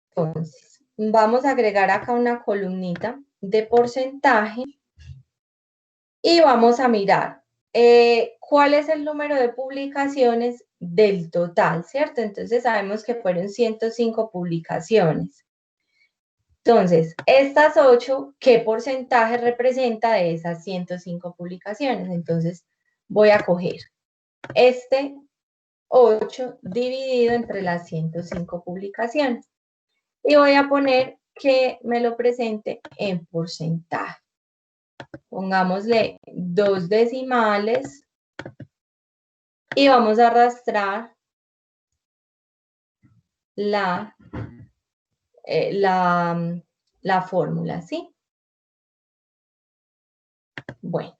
Entonces, vamos a agregar acá una columnita de porcentaje y vamos a mirar cuál es el número de publicaciones del total, ¿cierto? Entonces, sabemos que fueron 105 publicaciones. Entonces, estas 8, ¿qué porcentaje representa de esas 105 publicaciones? Entonces, voy a coger este 8 dividido entre las 105 publicaciones. Y voy a poner que me lo presente en porcentaje. Pongámosle 2 decimales y vamos a arrastrar la fórmula, ¿sí? Bueno,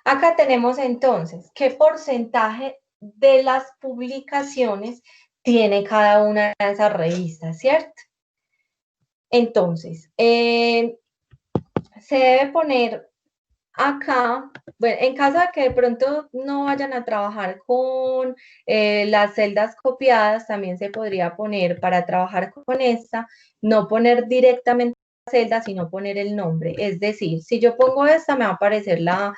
acá tenemos entonces qué porcentaje de las publicaciones tiene cada una de esas revistas, ¿cierto? Entonces, se debe poner acá, bueno, en caso de que de pronto no vayan a trabajar con las celdas copiadas, también se podría poner para trabajar con esta, no poner directamente la celda, sino poner el nombre. Es decir, si yo pongo esta, me va a aparecer la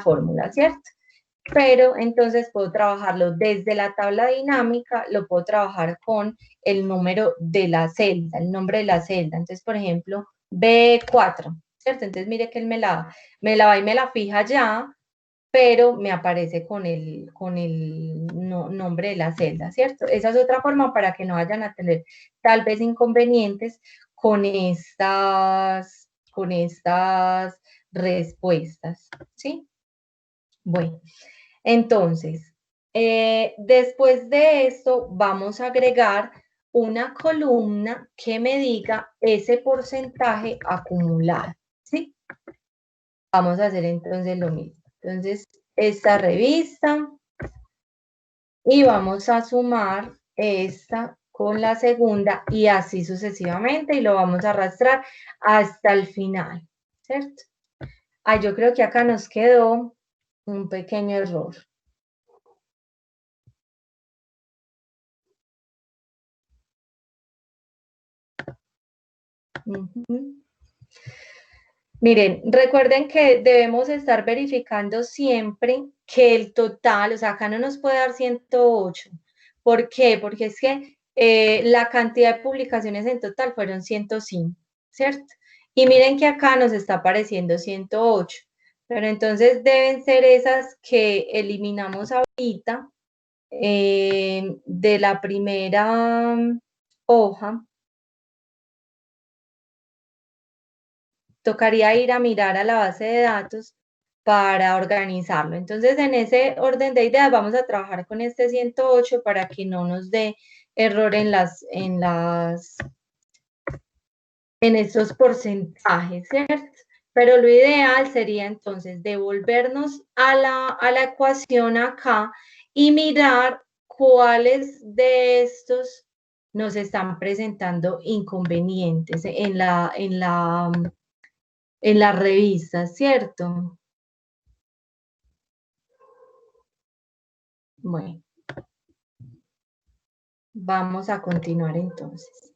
fórmula, ¿cierto? Pero entonces puedo trabajarlo desde la tabla dinámica, lo puedo trabajar con el número de la celda, el nombre de la celda. Entonces, por ejemplo, B4, ¿cierto? Entonces, mire que él me la va y me la fija ya, pero me aparece con el nombre de la celda, ¿cierto? Esa es otra forma para que no vayan a tener tal vez inconvenientes con estas respuestas, ¿sí? Bueno. Entonces, después de esto, vamos a agregar una columna que me diga ese porcentaje acumulado, ¿sí? Vamos a hacer entonces lo mismo. Entonces, esta revista y vamos a sumar esta con la segunda y así sucesivamente y lo vamos a arrastrar hasta el final, ¿cierto? Ah, yo creo que acá nos quedó un pequeño error. Miren, recuerden que debemos estar verificando siempre que el total, o sea, acá no nos puede dar 108. ¿Por qué? Porque es que la cantidad de publicaciones en total fueron 105, ¿cierto? Y miren que acá nos está apareciendo 108. Pero entonces deben ser esas que eliminamos ahorita de la primera hoja. Tocaría ir a mirar a la base de datos para organizarlo. Entonces, en ese orden de ideas, vamos a trabajar con este 108 para que no nos dé error en las en esos porcentajes, ¿cierto? Pero lo ideal sería entonces devolvernos a la ecuación acá y mirar cuáles de estos nos están presentando inconvenientes en la revista, ¿cierto? Bueno, vamos a continuar entonces.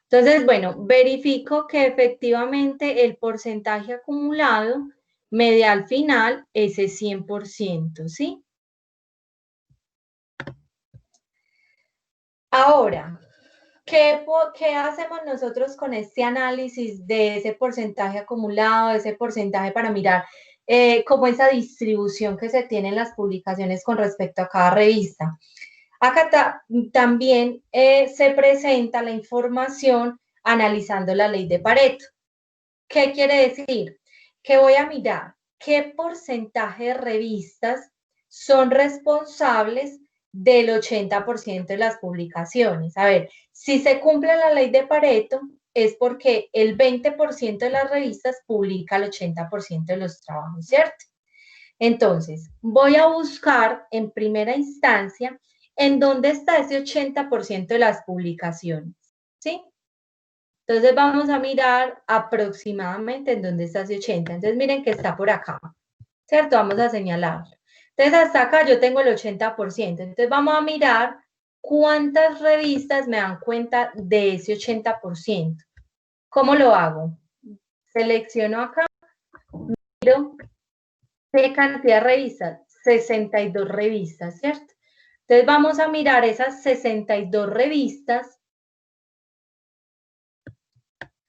Entonces, bueno, verifico que efectivamente el porcentaje acumulado me dé al final ese 100%, ¿sí? Ahora, ¿qué hacemos nosotros con este análisis de ese porcentaje acumulado, de ese porcentaje para mirar cómo esa distribución que se tiene en las publicaciones con respecto a cada revista? Acá también se presenta la información analizando la ley de Pareto. ¿Qué quiere decir? Que voy a mirar qué porcentaje de revistas son responsables del 80% de las publicaciones. A ver, si se cumple la ley de Pareto, es porque el 20% de las revistas publica el 80% de los trabajos, ¿cierto? Entonces, voy a buscar en primera instancia en dónde está ese 80% de las publicaciones, ¿sí? Entonces vamos a mirar aproximadamente en dónde está ese 80. Entonces miren que está por acá, ¿cierto? Vamos a señalarlo. Entonces hasta acá yo tengo el 80%. Entonces vamos a mirar cuántas revistas me dan cuenta de ese 80%. ¿Cómo lo hago? Selecciono acá, miro qué cantidad de revistas. 62 revistas, ¿cierto? Entonces vamos a mirar esas 62 revistas.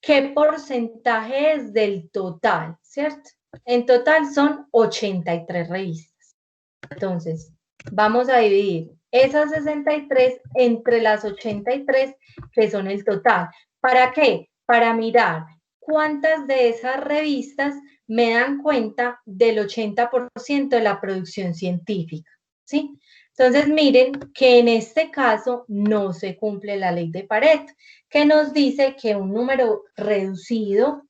¿Qué porcentaje es del total, cierto? En total son 83 revistas. Entonces, vamos a dividir esas 63 entre las 83 que son el total. ¿Para qué? Para mirar cuántas de esas revistas me dan cuenta del 80% de la producción científica, ¿sí? Entonces, miren que en este caso no se cumple la ley de Pareto, que nos dice que un número reducido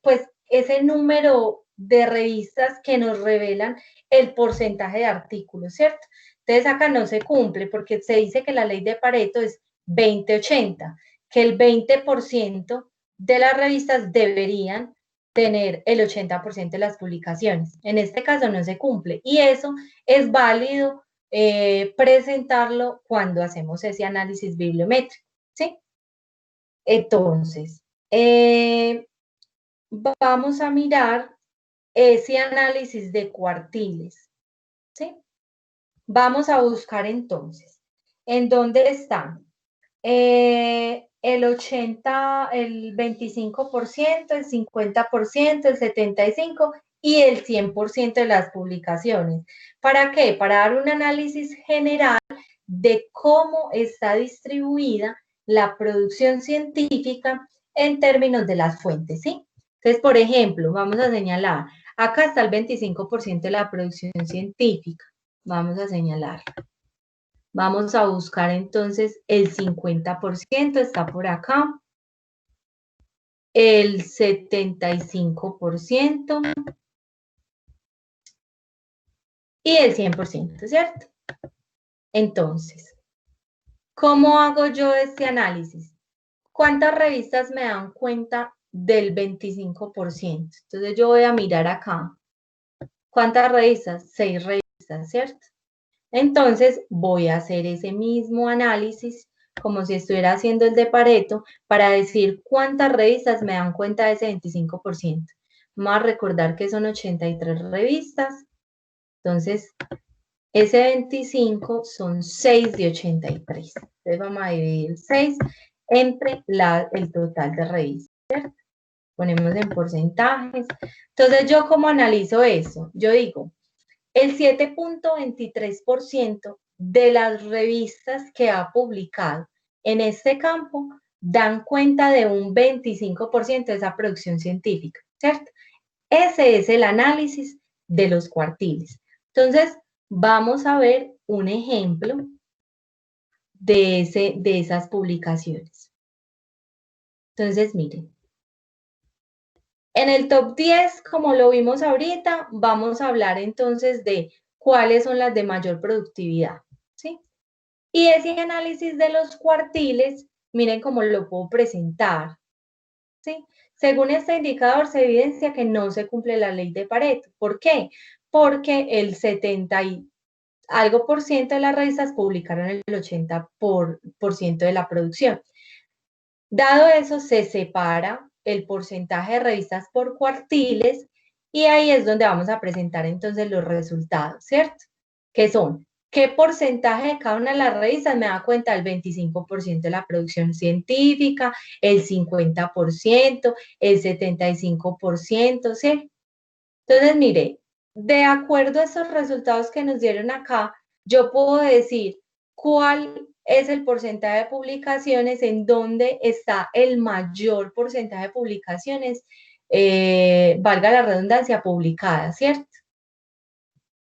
pues, ese número de revistas que nos revelan el porcentaje de artículos, ¿cierto? Entonces acá no se cumple porque se dice que la ley de Pareto es 20-80, que el 20% de las revistas deberían tener el 80% de las publicaciones. En este caso no se cumple y eso es válido presentarlo cuando hacemos ese análisis bibliométrico, ¿sí? Entonces, vamos a mirar ese análisis de cuartiles, ¿sí? Vamos a buscar entonces, ¿en dónde están? El 80, el 25%, el 50%, el 75% y el 100% de las publicaciones. ¿Para qué? Para dar un análisis general de cómo está distribuida la producción científica en términos de las fuentes, ¿sí? Entonces, por ejemplo, vamos a señalar, acá está el 25% de la producción científica. Vamos a señalar. Vamos a buscar entonces el 50%, está por acá. El 75% y el 100%, ¿cierto? Entonces, ¿cómo hago yo este análisis? ¿Cuántas revistas me dan cuenta del 25%? Entonces yo voy a mirar acá. ¿Cuántas revistas? 6 revistas, ¿cierto? Entonces voy a hacer ese mismo análisis como si estuviera haciendo el de Pareto para decir cuántas revistas me dan cuenta de ese 25%. Vamos a recordar que son 83 revistas. Entonces, ese 25 son 6 de 83. Entonces vamos a dividir 6 entre el total de revistas, ¿cierto? Ponemos en porcentajes. Entonces, ¿yo cómo analizo eso? Yo digo, el 7.23% de las revistas que ha publicado en este campo dan cuenta de un 25% de esa producción científica, ¿cierto? Ese es el análisis de los cuartiles. Entonces, vamos a ver un ejemplo de esas publicaciones. Entonces, miren, en el top 10, como lo vimos ahorita, vamos a hablar entonces de cuáles son las de mayor productividad, ¿sí? Y ese análisis de los cuartiles, miren cómo lo puedo presentar, ¿sí? Según este indicador se evidencia que no se cumple la ley de Pareto. ¿Por qué? Porque el 70 y algo por ciento de las revistas publicaron el 80% de la producción. Dado eso, se separa el porcentaje de revistas por cuartiles y ahí es donde vamos a presentar entonces los resultados, ¿cierto? Que son, ¿qué porcentaje de cada una de las revistas me da cuenta? El 25% de la producción científica, el 50%, el 75%, ¿sí? Entonces, mire, de acuerdo a esos resultados que nos dieron acá, yo puedo decir cuál es el porcentaje de publicaciones, en donde está el mayor porcentaje de publicaciones, valga la redundancia, publicadas, ¿cierto?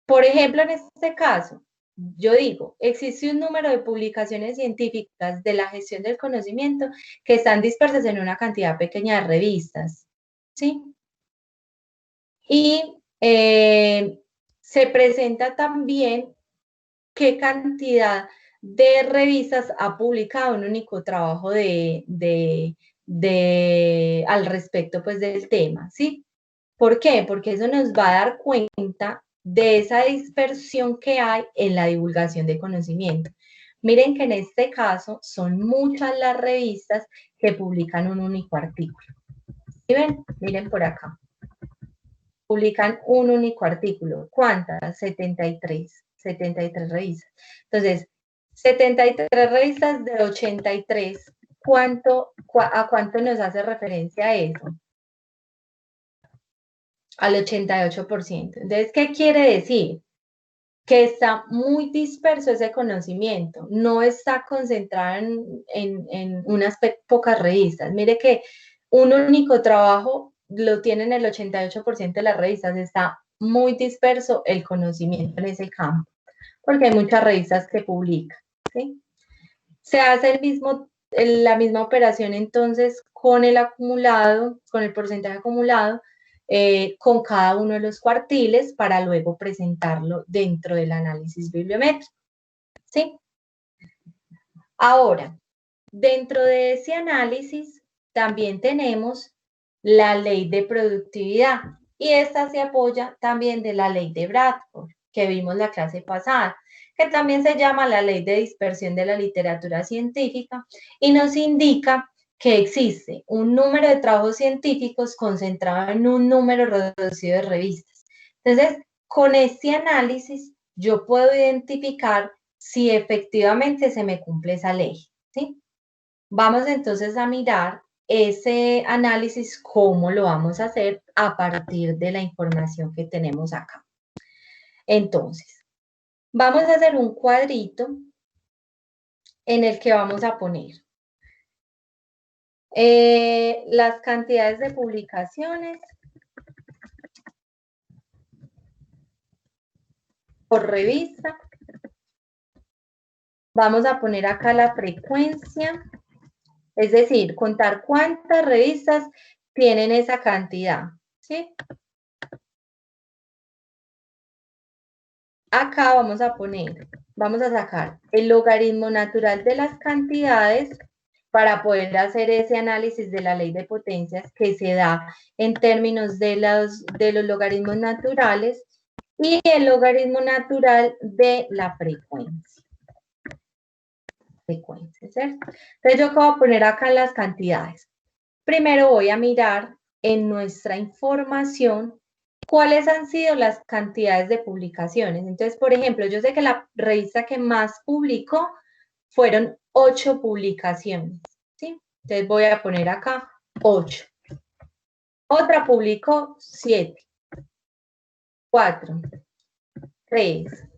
Por ejemplo, en este caso, yo digo, existe un número de publicaciones científicas de la gestión del conocimiento que están dispersas en una cantidad pequeña de revistas, ¿sí? Y se presenta también qué cantidad de revistas ha publicado un único trabajo al respecto pues del tema, ¿sí? ¿Por qué? Porque eso nos va a dar cuenta de esa dispersión que hay en la divulgación de conocimiento. Miren que en este caso son muchas las revistas que publican un único artículo. ¿Sí ven? Miren por acá. Publican un único artículo. ¿Cuántas? 73 revistas. Entonces, 73 revistas de 83, ¿a cuánto nos hace referencia eso? Al 88%. Entonces, ¿qué quiere decir? Que está muy disperso ese conocimiento, no está concentrado en unas pocas revistas. Mire que un único trabajo lo tienen el 88% de las revistas, está muy disperso el conocimiento en ese campo, porque hay muchas revistas que publican, ¿sí? Se hace la misma operación entonces con el acumulado, con el porcentaje acumulado, con cada uno de los cuartiles para luego presentarlo dentro del análisis bibliométrico, ¿sí? Ahora, dentro de ese análisis también tenemos la ley de productividad y esta se apoya también de la ley de Bradford, que vimos la clase pasada, que también se llama la ley de dispersión de la literatura científica y nos indica que existe un número de trabajos científicos concentrado en un número reducido de revistas. Entonces, con este análisis yo puedo identificar si efectivamente se me cumple esa ley, ¿sí? Vamos entonces a mirar ese análisis, cómo lo vamos a hacer a partir de la información que tenemos acá. Entonces, vamos a hacer un cuadrito en el que vamos a poner las cantidades de publicaciones por revista. Vamos a poner acá la frecuencia, es decir, contar cuántas revistas tienen esa cantidad, ¿sí? Acá vamos a sacar el logaritmo natural de las cantidades para poder hacer ese análisis de la ley de potencias que se da en términos de los logaritmos naturales y el logaritmo natural de la frecuencia. ¿Cierto? Entonces yo voy a poner acá las cantidades. Primero voy a mirar en nuestra información cuáles han sido las cantidades de publicaciones. Entonces, por ejemplo, yo sé que la revista que más publicó fueron 8 publicaciones, ¿sí? Entonces voy a poner acá 8. Otra publicó 7, 4, 3,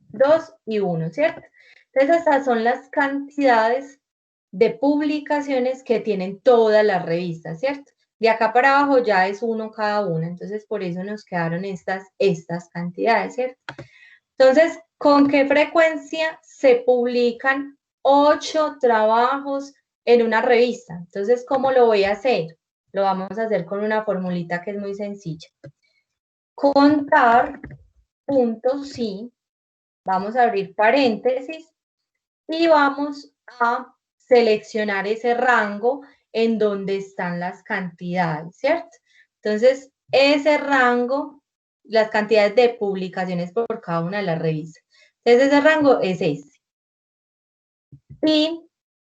2 y 1, ¿cierto? Entonces, estas son las cantidades de publicaciones que tienen todas las revistas, ¿cierto? De acá para abajo ya es uno cada una, entonces por eso nos quedaron estas cantidades, ¿cierto? Entonces, ¿con qué frecuencia se publican 8 trabajos en una revista. Entonces, ¿cómo lo voy a hacer? Lo vamos a hacer con una formulita que es muy sencilla. Contar puntos, sí, vamos a abrir paréntesis y vamos a seleccionar ese rango en donde están las cantidades, ¿cierto? Entonces, ese rango, las cantidades de publicaciones por cada una de las revistas. Entonces, ese rango es ese. Y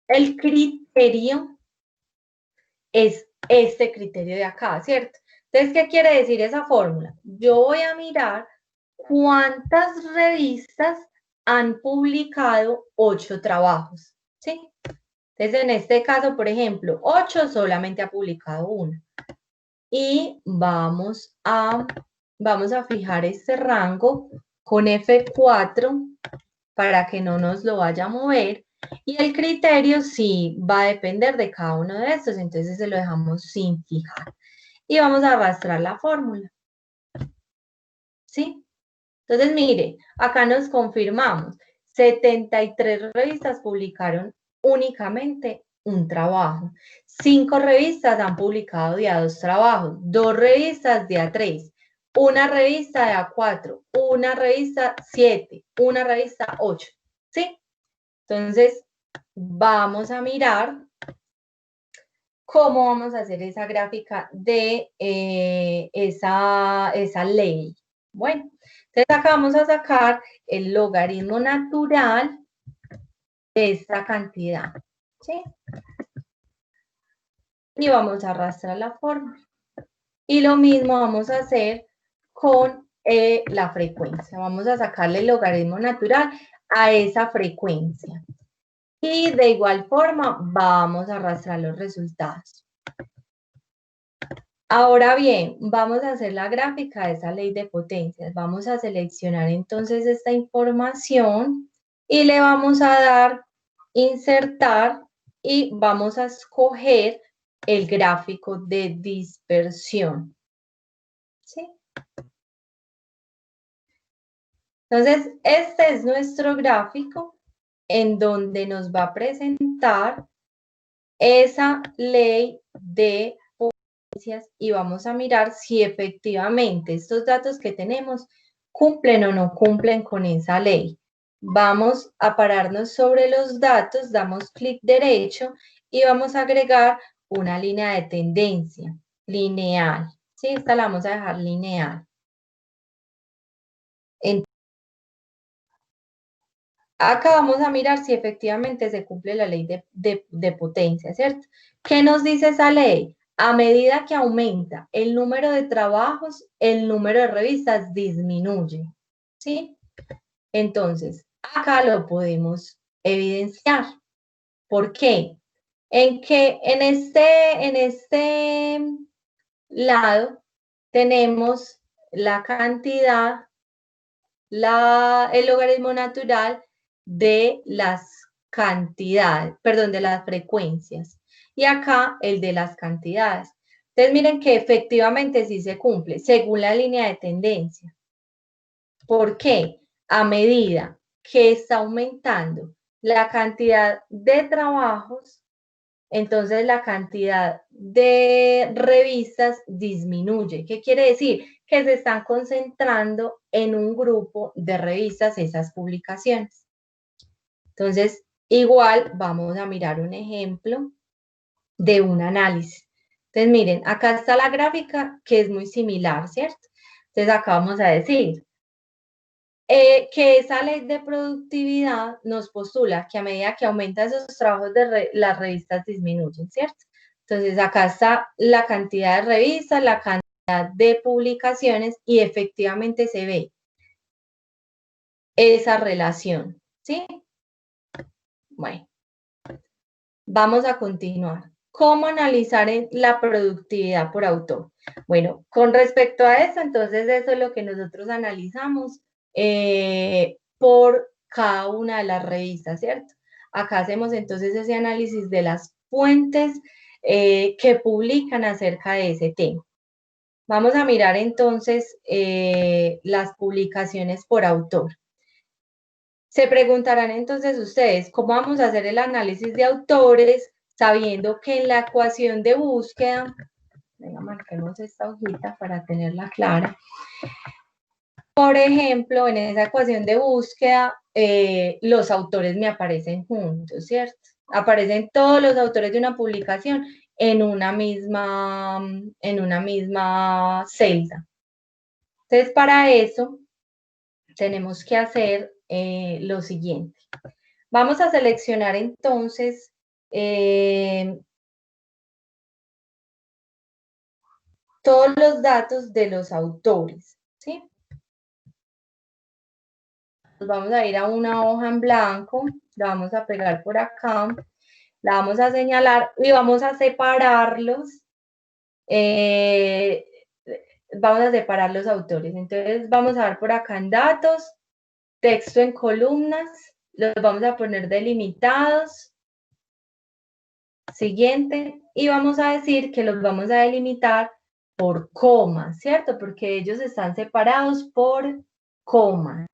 el criterio es este criterio de acá, ¿cierto? Entonces, ¿qué quiere decir esa fórmula? Yo voy a mirar cuántas revistas han publicado 8 trabajos, ¿sí? Entonces, en este caso, por ejemplo, 8 solamente ha publicado una. Y vamos a fijar este rango con F4 para que no nos lo vaya a mover. Y el criterio sí va a depender de cada uno de estos, entonces se lo dejamos sin fijar. Y vamos a arrastrar la fórmula. ¿Sí? Entonces, mire, acá nos confirmamos. 73 revistas publicaron únicamente un trabajo. 5 revistas han publicado de a 2 trabajos. 2 revistas de a 3. Una revista de a 4. Una revista 7. Una revista 8. ¿Sí? Entonces, vamos a mirar cómo vamos a hacer esa gráfica de esa ley. Bueno, entonces acá vamos a sacar el logaritmo natural de esta cantidad, ¿sí? Y vamos a arrastrar la fórmula. Y lo mismo vamos a hacer con la frecuencia. Vamos a sacarle el logaritmo natural a esa frecuencia. Y de igual forma vamos a arrastrar los resultados. Ahora bien, vamos a hacer la gráfica de esa ley de potencias. Vamos a seleccionar entonces esta información y le vamos a dar insertar y vamos a escoger el gráfico de dispersión. ¿Sí? Entonces, este es nuestro gráfico en donde nos va a presentar esa ley de potencias y vamos a mirar si efectivamente estos datos que tenemos cumplen o no cumplen con esa ley. Vamos a pararnos sobre los datos, damos clic derecho y vamos a agregar una línea de tendencia lineal. ¿Sí? Esta la vamos a dejar lineal. Acá vamos a mirar si efectivamente se cumple la ley de potencia, ¿cierto? ¿Qué nos dice esa ley? A medida que aumenta el número de trabajos, el número de revistas disminuye, ¿sí? Entonces, acá lo podemos evidenciar. ¿Por qué? En este lado tenemos la cantidad, el logaritmo natural de las cantidades, perdón, de las frecuencias. Y acá el de las cantidades. Entonces miren que efectivamente sí se cumple, según la línea de tendencia. ¿Por qué? A medida que está aumentando la cantidad de trabajos, entonces la cantidad de revistas disminuye. ¿Qué quiere decir? Que se están concentrando en un grupo de revistas esas publicaciones. Entonces, igual vamos a mirar un ejemplo de un análisis. Entonces, miren, acá está la gráfica que es muy similar, ¿cierto? Entonces, acá vamos a decir que esa ley de productividad nos postula que a medida que aumenta esos trabajos las revistas disminuyen, ¿cierto? Entonces, acá está la cantidad de revistas, la cantidad de publicaciones y efectivamente se ve esa relación, ¿sí? Bueno, vamos a continuar. ¿Cómo analizar la productividad por autor? Bueno, con respecto a eso, entonces eso es lo que nosotros analizamos por cada una de las revistas, ¿cierto? Acá hacemos entonces ese análisis de las fuentes que publican acerca de ese tema. Vamos a mirar entonces las publicaciones por autor. Se preguntarán entonces ustedes, ¿cómo vamos a hacer el análisis de autores sabiendo que en la ecuación de búsqueda, venga, marquemos esta hojita para tenerla clara. Por ejemplo, en esa ecuación de búsqueda, los autores me aparecen juntos, ¿cierto? Aparecen todos los autores de una publicación en una misma celda. Entonces, para eso, tenemos que hacer lo siguiente. Vamos a seleccionar entonces todos los datos de los autores, ¿sí? Nos vamos a ir a una hoja en blanco, la vamos a pegar por acá, la vamos a señalar y vamos a separarlos. Vamos a separar los autores. Entonces, vamos a ver por acá en datos, texto en columnas, los vamos a poner delimitados. Siguiente, y vamos a decir que los vamos a delimitar por comas, ¿cierto? Porque ellos están separados por comas.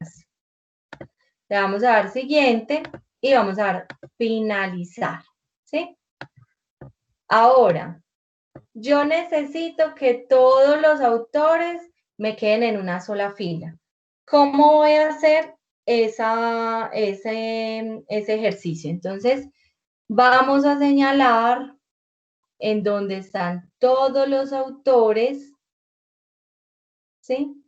Le vamos a dar siguiente y vamos a dar finalizar, ¿sí? Ahora, yo necesito que todos los autores me queden en una sola fila. ¿Cómo voy a hacer ese ejercicio? Entonces, vamos a señalar en donde están todos los autores, ¿sí?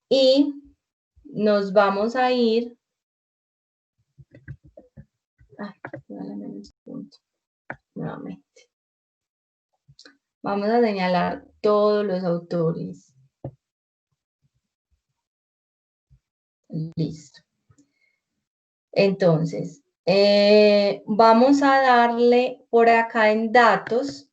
Y nos vamos a ir, nuevamente. Vamos a señalar todos los autores. Listo. Entonces, vamos a darle por acá en datos.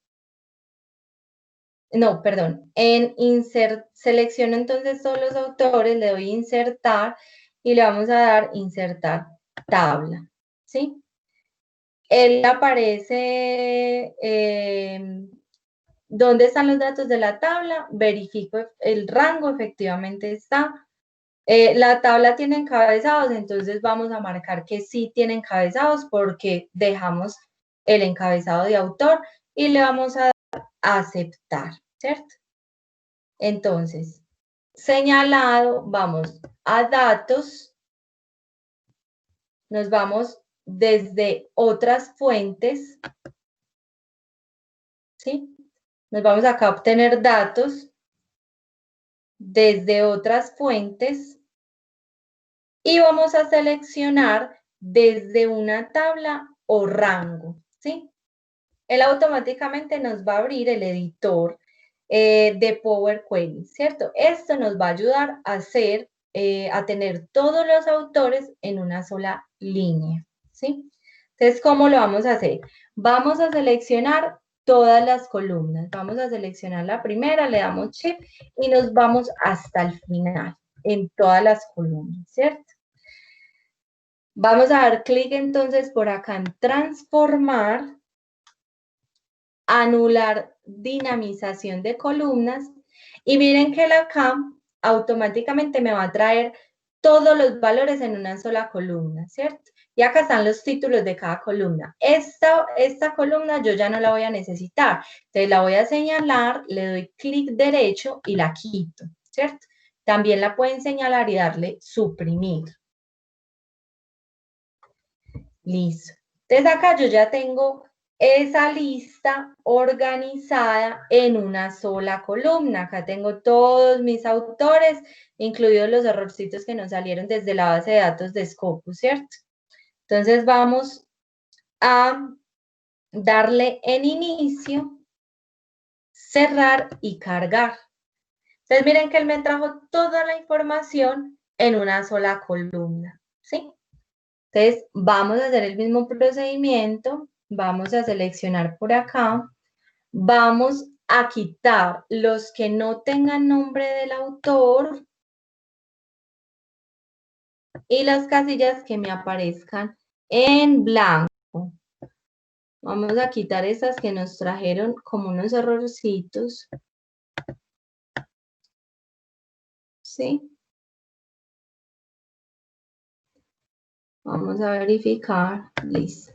No, perdón. En insert, selecciono entonces todos los autores, le doy insertar y le vamos a dar insertar tabla. ¿Sí? Él aparece, ¿dónde están los datos de la tabla? Verifico el rango, efectivamente está. La tabla tiene encabezados, entonces vamos a marcar que sí tiene encabezados porque dejamos el encabezado de autor y le vamos a dar aceptar, ¿cierto? Entonces, señalado, vamos a datos, nos vamos desde otras fuentes, ¿sí? Nos vamos acá a obtener datos desde otras fuentes y vamos a seleccionar desde una tabla o rango, ¿sí? Él automáticamente nos va a abrir el editor de Power Query, ¿cierto? Esto nos va a ayudar a hacer, a tener todos los autores en una sola línea, ¿sí? Entonces, ¿cómo lo vamos a hacer? Vamos a seleccionar todas las columnas. Vamos a seleccionar la primera, le damos Shift y nos vamos hasta el final en todas las columnas, ¿cierto? Vamos a dar clic entonces por acá en transformar, anular dinamización de columnas y miren que la acá automáticamente me va a traer todos los valores en una sola columna, ¿cierto? Y acá están los títulos de cada columna. Esta columna yo ya no la voy a necesitar, entonces la voy a señalar, le doy clic derecho y la quito, ¿cierto? También la pueden señalar y darle suprimir. Listo. Entonces acá yo ya tengo esa lista organizada en una sola columna. Acá tengo todos mis autores, incluidos los errorcitos que nos salieron desde la base de datos de Scopus, ¿cierto? Entonces vamos a darle en inicio, cerrar y cargar. Entonces miren que él me trajo toda la información en una sola columna, ¿sí? Entonces, vamos a hacer el mismo procedimiento, vamos a seleccionar por acá, vamos a quitar los que no tengan nombre del autor y las casillas que me aparezcan en blanco. Vamos a quitar esas que nos trajeron como unos errorcitos. ¿Sí? Vamos a verificar. Listo.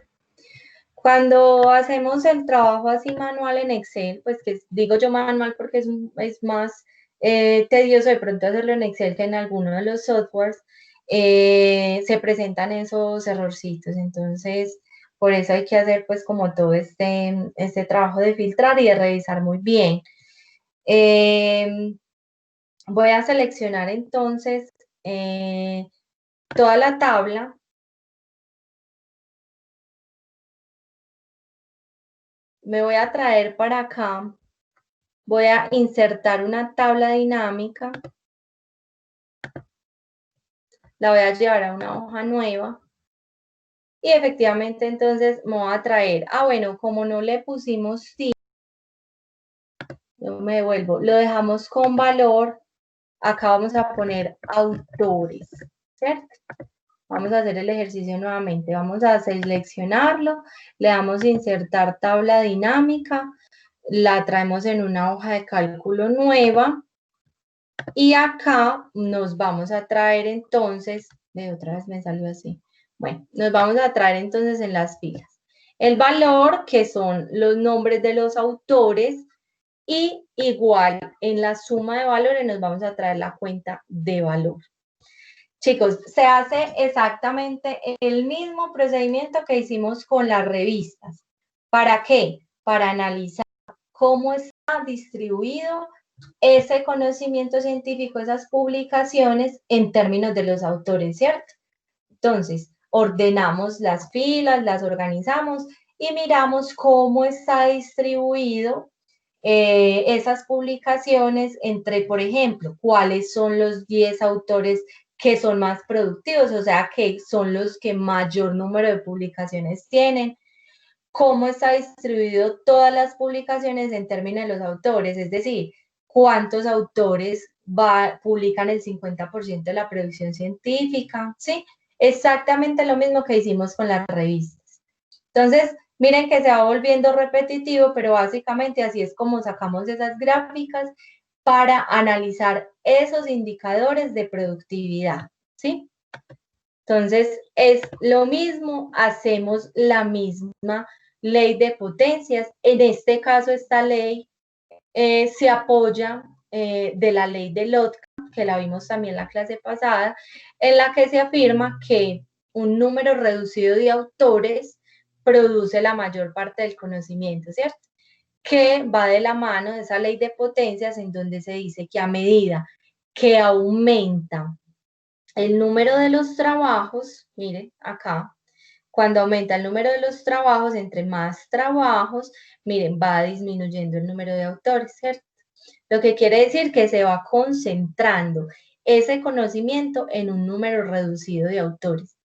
Cuando hacemos el trabajo así manual en Excel, pues que digo yo manual porque es más tedioso de pronto hacerlo en Excel que en alguno de los softwares, se presentan esos errorcitos. Entonces, por eso hay que hacer pues como todo este trabajo de filtrar y de revisar muy bien. Voy a seleccionar entonces toda la tabla. Me voy a traer para acá. Voy a insertar una tabla dinámica. La voy a llevar a una hoja nueva. Y efectivamente entonces me voy a traer. Bueno, como no le pusimos sí, yo me devuelvo. Lo dejamos con valor. Acá vamos a poner autores, ¿cierto? Vamos a hacer el ejercicio nuevamente. Vamos a seleccionarlo. Le damos a insertar tabla dinámica. La traemos en una hoja de cálculo nueva. Y acá nos vamos a traer entonces, de otra vez me salió así. Bueno, nos vamos a traer entonces en las filas el valor, que son los nombres de los autores, y igual en la suma de valores nos vamos a traer la cuenta de valor. Chicos, se hace exactamente el mismo procedimiento que hicimos con las revistas. ¿Para qué? Para analizar cómo está distribuido ese conocimiento científico, esas publicaciones en términos de los autores, ¿cierto? Entonces, ordenamos las filas, las organizamos y miramos cómo está distribuido esas publicaciones entre, por ejemplo, cuáles son los 10 autores que son más productivos, o sea, que son los que mayor número de publicaciones tienen, cómo está distribuido todas las publicaciones en términos de los autores, es decir, cuántos autores publican el 50% de la producción científica, ¿sí? Exactamente lo mismo que hicimos con las revistas. Entonces, miren que se va volviendo repetitivo, pero básicamente así es como sacamos esas gráficas para analizar esos indicadores de productividad, ¿sí? Entonces, es lo mismo, hacemos la misma ley de potencias. En este caso, esta ley se apoya de la ley de Lotka, que la vimos también en la clase pasada, en la que se afirma que un número reducido de autores produce la mayor parte del conocimiento, ¿cierto? Que va de la mano de esa ley de potencias en donde se dice que a medida que aumenta el número de los trabajos, miren acá, cuando aumenta el número de los trabajos, entre más trabajos, miren, va disminuyendo el número de autores, ¿cierto? Lo que quiere decir que se va concentrando ese conocimiento en un número reducido de autores.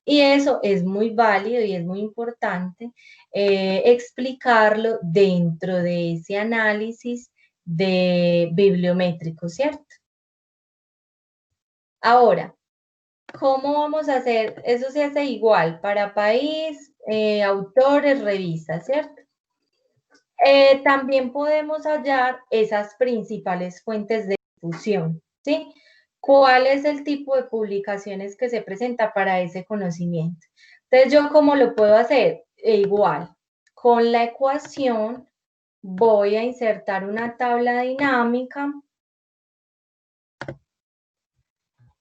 Y eso es muy válido y es muy importante explicarlo dentro de ese análisis de bibliométrico, ¿cierto? Ahora, ¿cómo vamos a hacer? Eso se hace igual para país, autores, revistas, ¿cierto? También podemos hallar esas principales fuentes de difusión, ¿sí? ¿Cuál es el tipo de publicaciones que se presenta para ese conocimiento? Entonces, ¿yo cómo lo puedo hacer? Igual, con la ecuación voy a insertar una tabla dinámica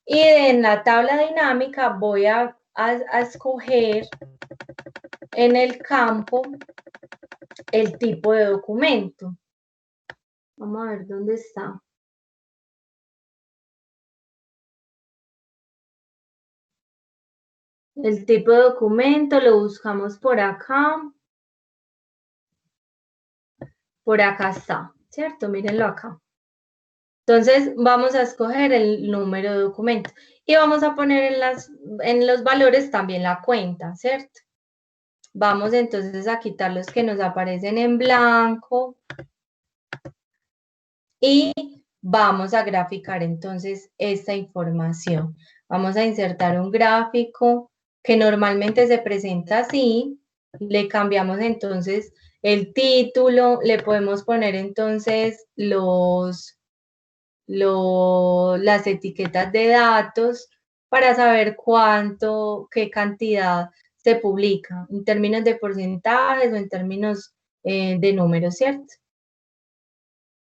y en la tabla dinámica voy a escoger en el campo el tipo de documento. Vamos a ver dónde está. El tipo de documento lo buscamos por acá. Por acá está, ¿cierto? Mírenlo acá. Entonces, vamos a escoger el número de documento y vamos a poner en los valores también la cuenta, ¿cierto? Vamos entonces a quitar los que nos aparecen en blanco y vamos a graficar entonces esta información. Vamos a insertar un gráfico que normalmente se presenta así. Le cambiamos entonces el título, le podemos poner entonces las etiquetas de datos para saber cuánto, qué cantidad se publica, en términos de porcentajes o en términos de números, ¿cierto?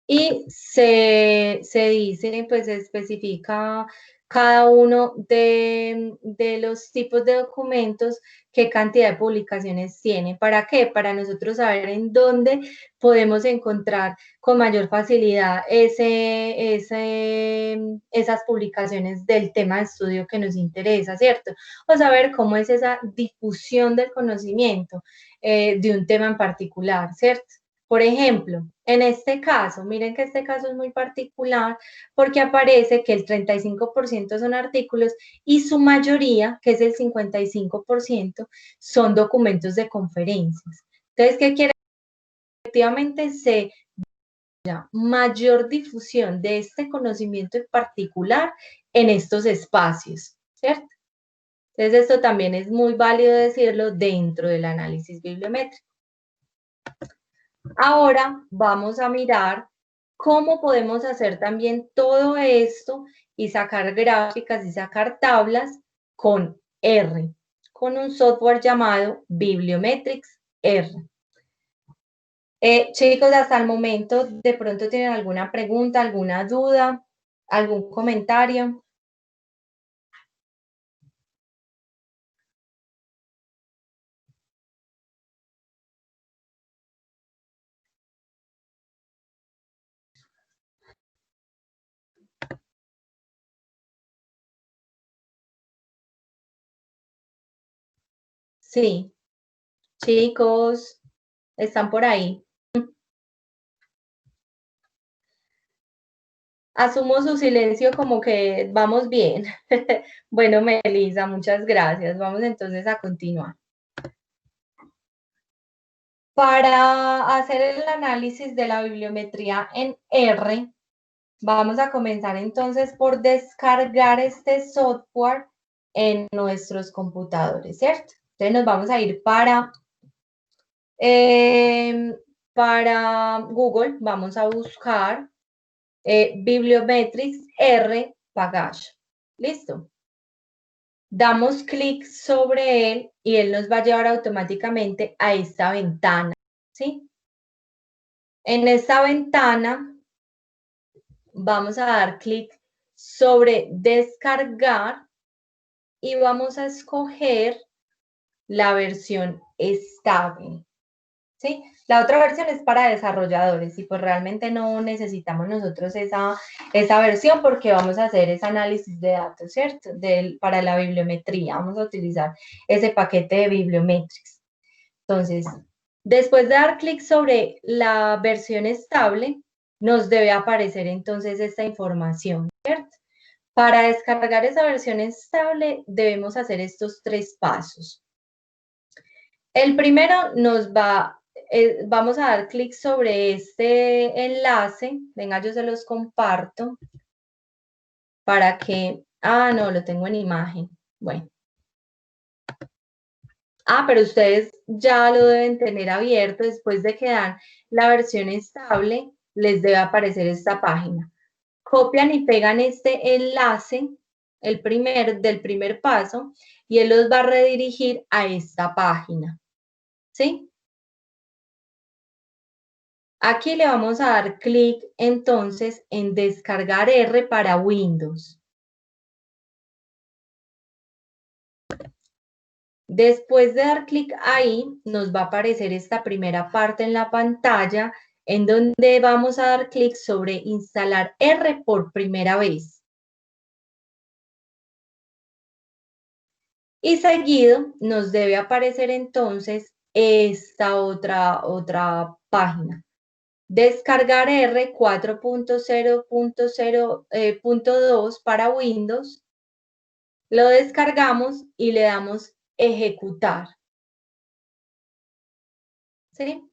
Y se dice, pues se especifica cada uno de los tipos de documentos, qué cantidad de publicaciones tiene. ¿Para qué? Para nosotros saber en dónde podemos encontrar con mayor facilidad esas publicaciones del tema de estudio que nos interesa, ¿cierto? O saber cómo es esa difusión del conocimiento de un tema en particular, ¿cierto? Por ejemplo, en este caso, miren que este caso es muy particular porque aparece que el 35% son artículos y su mayoría, que es el 55%, son documentos de conferencias. Entonces, ¿qué quiere decir? Efectivamente, se da mayor difusión de este conocimiento en particular en estos espacios, ¿cierto? Entonces, esto también es muy válido decirlo dentro del análisis bibliométrico. Ahora vamos a mirar cómo podemos hacer también todo esto y sacar gráficas y sacar tablas con R, con un software llamado Bibliometrics R. Chicos, hasta el momento, ¿de pronto tienen alguna pregunta, alguna duda, algún comentario? Sí, chicos, están por ahí. Asumo su silencio como que vamos bien. Bueno, Melissa, muchas gracias. Vamos entonces a continuar. Para hacer el análisis de la bibliometría en R, vamos a comenzar entonces por descargar este software en nuestros computadores, ¿cierto? Entonces nos vamos a ir para Google, vamos a buscar Bibliometrics R Pagage. ¿Listo? Damos clic sobre él y él nos va a llevar automáticamente a esta ventana, ¿sí? En esta ventana vamos a dar clic sobre descargar y vamos a escoger la versión estable, ¿sí? La otra versión es para desarrolladores y pues realmente no necesitamos nosotros esa versión porque vamos a hacer ese análisis de datos, ¿cierto? Para la bibliometría, vamos a utilizar ese paquete de Bibliometrics. Entonces, después de dar clic sobre la versión estable, nos debe aparecer entonces esta información, ¿cierto? Para descargar esa versión estable debemos hacer estos 3 pasos. El primero vamos a dar clic sobre este enlace, venga, yo se los comparto para que, no, lo tengo en imagen, bueno. Pero ustedes ya lo deben tener abierto después de que dan la versión estable, les debe aparecer esta página. Copian y pegan este enlace, del primer paso, y él los va a redirigir a esta página, ¿sí? Aquí le vamos a dar clic entonces en descargar R para Windows. Después de dar clic ahí, nos va a aparecer esta primera parte en la pantalla en donde vamos a dar clic sobre instalar R por primera vez. Y seguido nos debe aparecer entonces esta otra página. Descargar R 4.0.0.2 para Windows. Lo descargamos y le damos ejecutar. ¿Sí?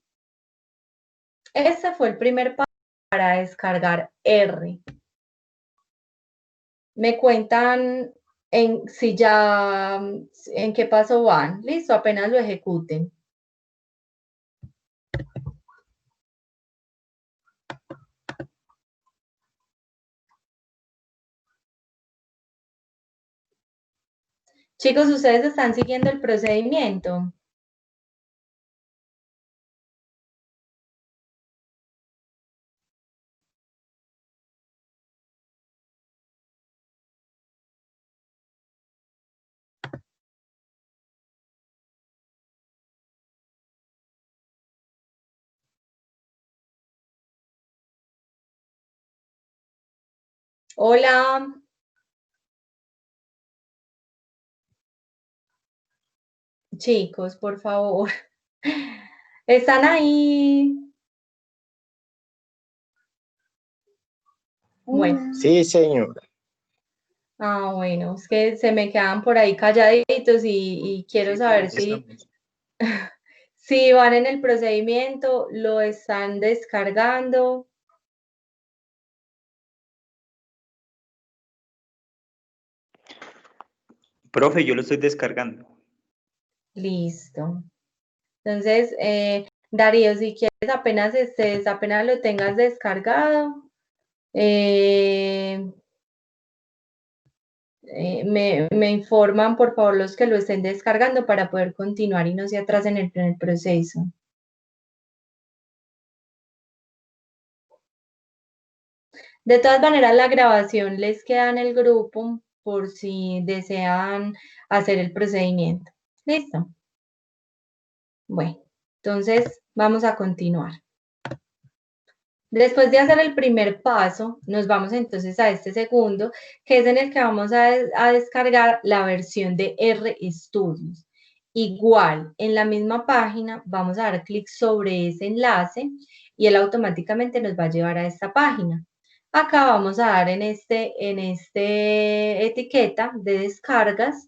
Este fue el primer paso para descargar R. Me cuentan en qué paso van. Listo, apenas lo ejecuten. Chicos, ¿ustedes están siguiendo el procedimiento? Hola. Chicos, por favor. ¿Están ahí? Bueno. Sí, señora. Bueno, es que se me quedan por ahí calladitos y quiero saber si van en el procedimiento, lo están descargando. Profe, yo lo estoy descargando. Listo. Entonces, Darío, si quieres, apenas lo tengas descargado, me informan, por favor, los que lo estén descargando para poder continuar y no se atrasen en el proceso. De todas maneras, la grabación les queda en el grupo por si desean hacer el procedimiento. ¿Listo? Bueno, entonces vamos a continuar. Después de hacer el primer paso, nos vamos entonces a este segundo, que es en el que vamos a descargar la versión de RStudios. Igual, en la misma página, vamos a dar clic sobre ese enlace y él automáticamente nos va a llevar a esta página. Acá vamos a dar en este etiqueta de descargas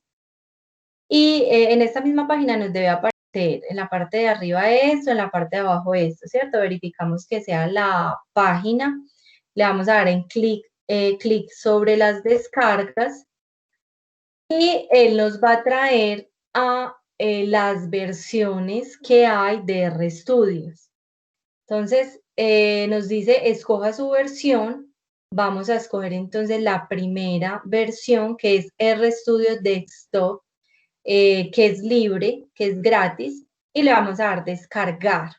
y en esta misma página nos debe aparecer en la parte de arriba esto, en la parte de abajo esto, ¿cierto? Verificamos que sea la página, le vamos a dar en clic sobre las descargas y él nos va a traer a las versiones que hay de RStudios. Entonces, nos dice, escoja su versión. Vamos a escoger entonces la primera versión, que es RStudio Desktop, que es libre, que es gratis, y le vamos a dar descargar.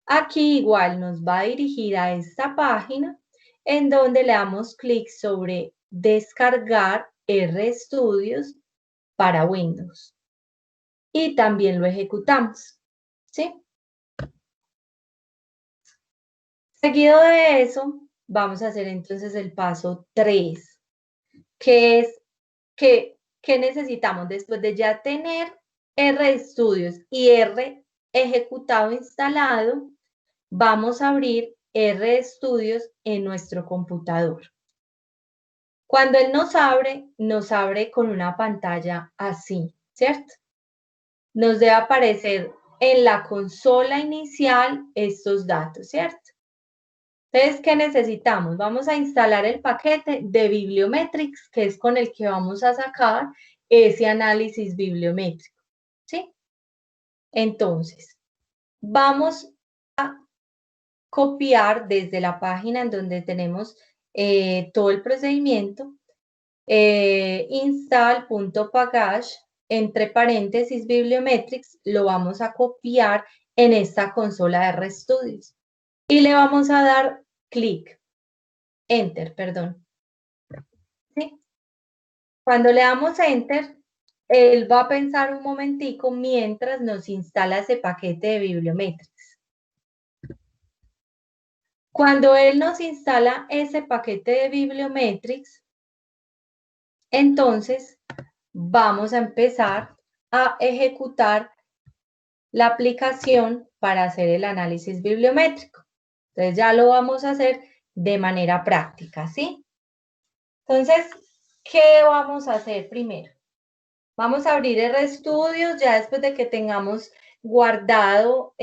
Aquí igual nos va a dirigir a esta página en donde le damos clic sobre descargar RStudios para Windows. Y también lo ejecutamos, ¿sí? Seguido de eso, vamos a hacer entonces el paso 3, que es que necesitamos después de ya tener RStudios y R ejecutado instalado, vamos a abrir RStudios en nuestro computador. Cuando él nos abre con una pantalla así, ¿cierto? Nos debe aparecer en la consola inicial estos datos, ¿cierto? Entonces, ¿qué necesitamos? Vamos a instalar el paquete de Bibliometrics, que es con el que vamos a sacar ese análisis bibliométrico, ¿sí? Entonces, vamos a copiar desde la página en donde tenemos todo el procedimiento, install.package, entre paréntesis Bibliometrics, lo vamos a copiar en esta consola de RStudios. Y le vamos a dar clic, enter, perdón. ¿Sí? Cuando le damos enter, él va a pensar un momentico mientras nos instala ese paquete de Bibliometrics. Cuando él nos instala ese paquete de Bibliometrics, entonces vamos a empezar a ejecutar la aplicación para hacer el análisis bibliométrico. Entonces ya lo vamos a hacer de manera práctica, ¿sí? Entonces, ¿qué vamos a hacer primero? Vamos a abrir RStudios ya después de que tengamos guardado,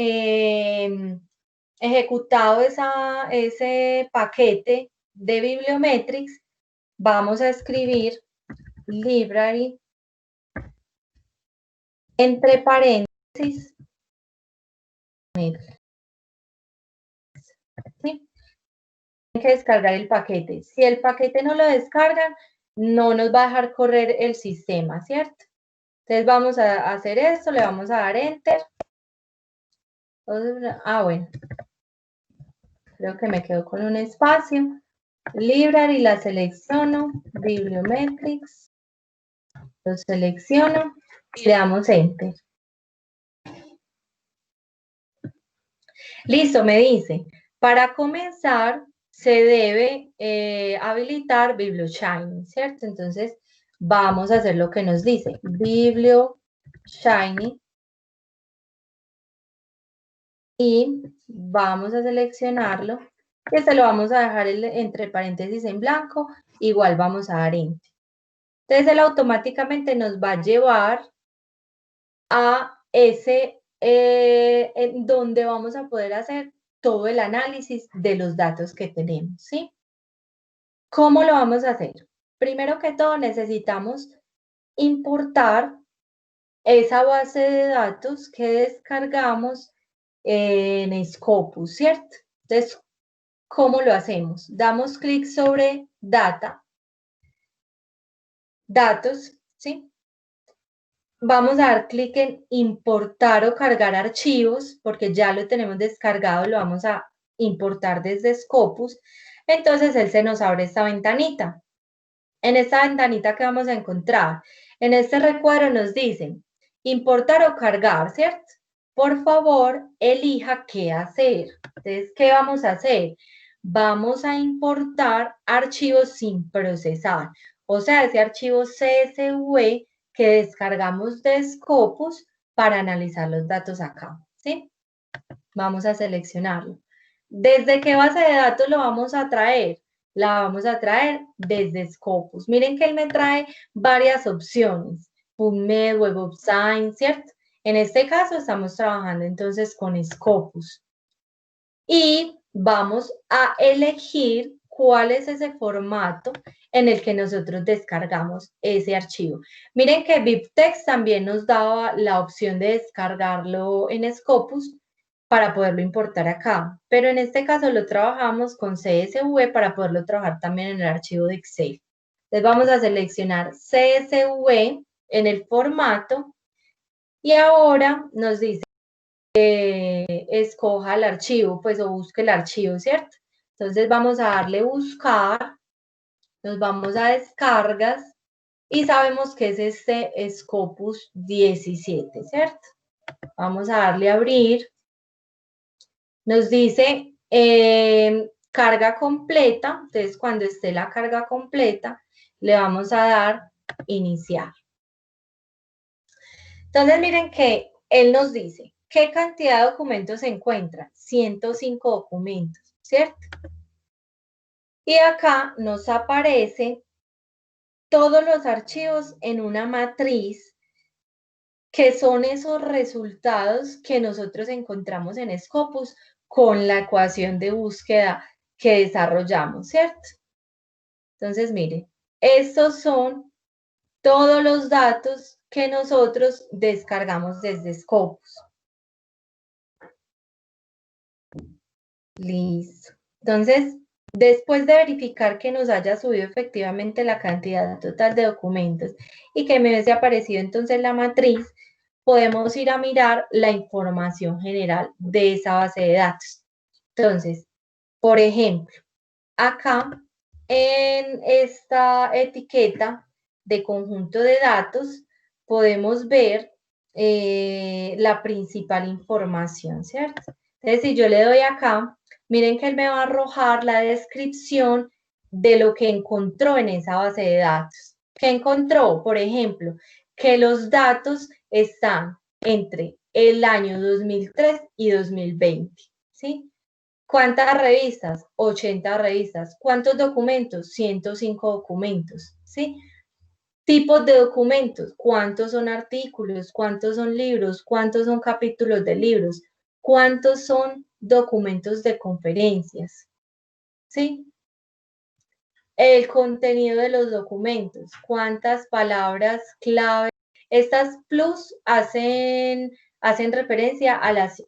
ejecutado ese paquete de Bibliometrics. Vamos a escribir library entre paréntesis. ¿Sí? Que descargar el paquete. Si el paquete no lo descargan, no nos va a dejar correr el sistema, ¿cierto? Entonces vamos a hacer esto, le vamos a dar Enter. Bueno, creo que me quedo con un espacio. Library, la selecciono, Bibliometrics, lo selecciono y le damos Enter. Listo, me dice, para comenzar se debe habilitar BiblioShiny, ¿cierto? Entonces vamos a hacer lo que nos dice, BiblioShiny, y vamos a seleccionarlo. Este lo vamos a dejar entre paréntesis en blanco, igual vamos a dar Enter. Entonces él automáticamente nos va a llevar a ese, en donde vamos a poder hacer todo el análisis de los datos que tenemos, ¿sí? ¿Cómo lo vamos a hacer? Primero que todo necesitamos importar esa base de datos que descargamos en Scopus, ¿cierto? Entonces, ¿cómo lo hacemos? Damos clic sobre Data, Datos, ¿sí? Vamos a dar clic en importar o cargar archivos, porque ya lo tenemos descargado, lo vamos a importar desde Scopus. Entonces, él se nos abre esta ventanita. En esta ventanita que vamos a encontrar, en este recuadro nos dicen importar o cargar, ¿cierto? Por favor, elija qué hacer. Entonces, ¿qué vamos a hacer? Vamos a importar archivos sin procesar. O sea, ese archivo CSV que descargamos de Scopus para analizar los datos acá, ¿sí? Vamos a seleccionarlo. ¿Desde qué base de datos lo vamos a traer? La vamos a traer desde Scopus. Miren que él me trae varias opciones. PubMed, Web of Science, ¿cierto? En este caso estamos trabajando entonces con Scopus. Y vamos a elegir cuál es ese formato en el que nosotros descargamos ese archivo. Miren que BibTeX también nos daba la opción de descargarlo en Scopus para poderlo importar acá, pero en este caso lo trabajamos con CSV para poderlo trabajar también en el archivo de Excel. Entonces vamos a seleccionar CSV en el formato y ahora nos dice escoja el archivo, pues o busque el archivo, ¿cierto? Entonces vamos a darle buscar, nos vamos a descargas y sabemos que es este Scopus 17, ¿cierto? Vamos a darle a abrir. Nos dice carga completa, entonces cuando esté la carga completa, le vamos a dar iniciar. Entonces miren que él nos dice, ¿qué cantidad de documentos se encuentran? 105 documentos, ¿cierto? Y acá nos aparecen todos los archivos en una matriz que son esos resultados que nosotros encontramos en Scopus con la ecuación de búsqueda que desarrollamos, ¿cierto? Entonces, miren, estos son todos los datos que nosotros descargamos desde Scopus. Listo. Entonces, después de verificar que nos haya subido efectivamente la cantidad total de documentos y que me hubiese aparecido entonces la matriz, podemos ir a mirar la información general de esa base de datos. Entonces, por ejemplo, acá en esta etiqueta de conjunto de datos podemos ver la principal información, ¿cierto? Entonces, si yo le doy acá, miren que él me va a arrojar la descripción de lo que encontró en esa base de datos. ¿Qué encontró? Por ejemplo, que los datos están entre el año 2003 y 2020, ¿sí? ¿Cuántas revistas? 80 revistas. ¿Cuántos documentos? 105 documentos, ¿sí? Tipos de documentos. ¿Cuántos son artículos? ¿Cuántos son libros? ¿Cuántos son capítulos de libros? ¿Cuántos son documentos de conferencias? ¿Sí? El contenido de los documentos. ¿Cuántas palabras clave? Estas plus hacen referencia a las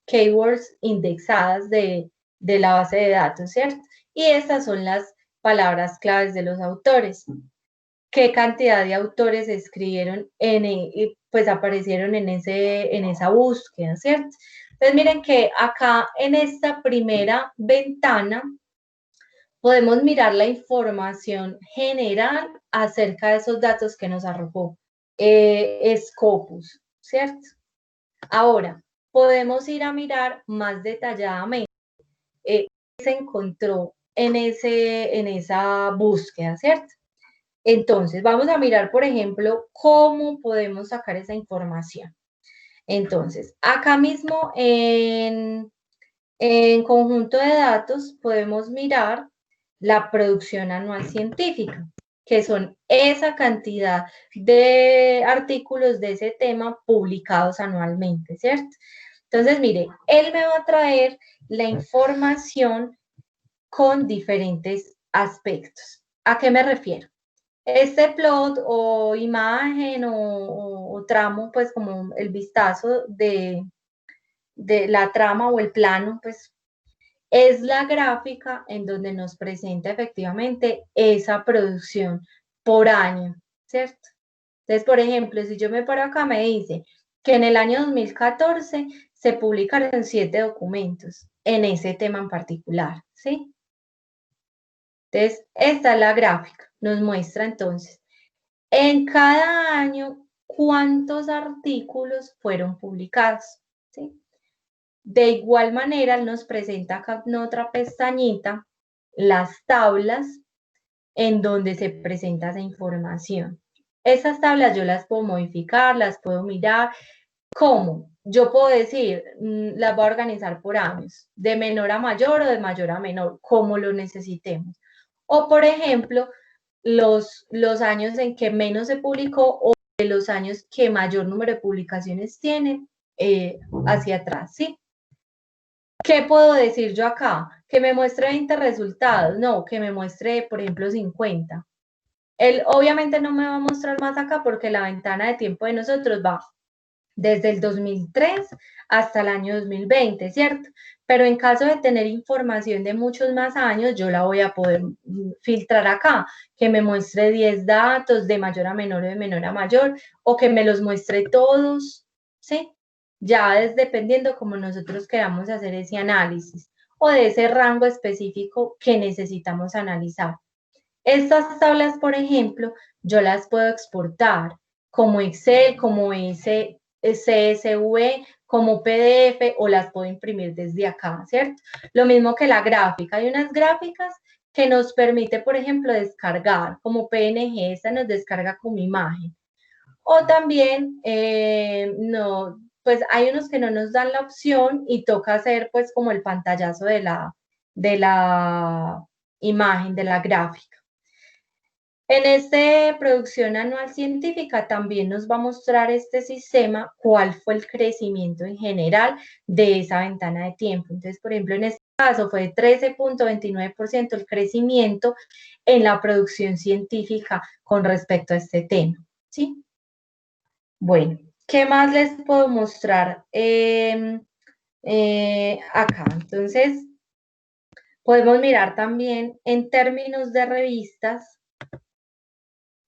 keywords indexadas de la base de datos, ¿cierto? Y estas son las palabras claves de los autores. qué cantidad de autores escribieron, pues aparecieron en esa búsqueda, ¿cierto? Entonces miren que acá en esta primera ventana podemos mirar la información general acerca de esos datos que nos arrojó Scopus, ¿cierto? Ahora, podemos ir a mirar más detalladamente qué se encontró en esa búsqueda, ¿cierto? Entonces, vamos a mirar, por ejemplo, cómo podemos sacar esa información. Entonces, acá mismo en conjunto de datos podemos mirar la producción anual científica, que son esa cantidad de artículos de ese tema publicados anualmente, ¿cierto? Entonces, mire, él me va a traer la información con diferentes aspectos. ¿A qué me refiero? Este plot o imagen o tramo, pues como el vistazo de la trama o el plano, pues es la gráfica en donde nos presenta efectivamente esa producción por año, ¿cierto? Entonces, por ejemplo, si yo me paro acá, me dice que en el año 2014 se publicaron 7 documentos en ese tema en particular, ¿sí? Entonces, esta es la gráfica, nos muestra entonces en cada año cuántos artículos fueron publicados, ¿sí? De igual manera, nos presenta acá en otra pestañita las tablas en donde se presenta esa información. Esas tablas yo las puedo modificar, las puedo mirar. ¿Cómo? Yo puedo decir, las voy a organizar por años, de menor a mayor o de mayor a menor, como lo necesitemos. O, por ejemplo, los años en que menos se publicó o de los años que mayor número de publicaciones tienen hacia atrás, ¿sí? ¿Qué puedo decir yo acá? Que me muestre 20 resultados, no, que me muestre, por ejemplo, 50. Él obviamente no me va a mostrar más acá porque la ventana de tiempo de nosotros va desde el 2003 hasta el año 2020, ¿cierto? Pero en caso de tener información de muchos más años, yo la voy a poder filtrar acá, que me muestre 10 datos de mayor a menor o de menor a mayor, o que me los muestre todos, ¿sí? Ya es dependiendo como nosotros queramos hacer ese análisis o de ese rango específico que necesitamos analizar. Estas tablas, por ejemplo, yo las puedo exportar como Excel, como CSV, como PDF o las puedo imprimir desde acá, ¿cierto? Lo mismo que la gráfica. Hay unas gráficas que nos permite, por ejemplo, descargar como PNG, esta nos descarga como imagen. O también, no, pues hay unos que no nos dan la opción y toca hacer pues como el pantallazo de la imagen, de la gráfica. En esta producción anual científica también nos va a mostrar este sistema cuál fue el crecimiento en general de esa ventana de tiempo. Entonces, por ejemplo, en este caso fue de 13.29% el crecimiento en la producción científica con respecto a este tema, ¿sí? Bueno, ¿qué más les puedo mostrar acá? Entonces, podemos mirar también en términos de revistas,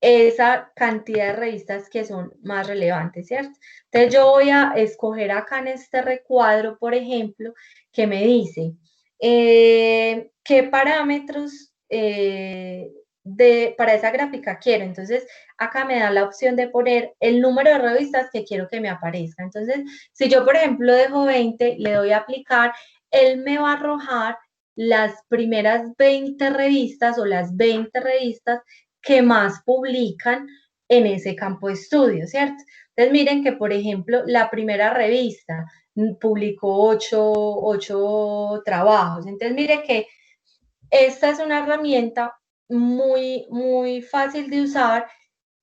esa cantidad de revistas que son más relevantes, ¿cierto? Entonces yo voy a escoger acá en este recuadro, por ejemplo, que me dice qué parámetros para esa gráfica quiero. Entonces acá me da la opción de poner el número de revistas que quiero que me aparezca. Entonces, si yo, por ejemplo, dejo 20, le doy a aplicar, él me va a arrojar las primeras 20 revistas o las 20 revistas que más publican en ese campo de estudio, ¿cierto? Entonces miren que, por ejemplo, la primera revista publicó 8 trabajos. Entonces miren que esta es una herramienta muy, muy fácil de usar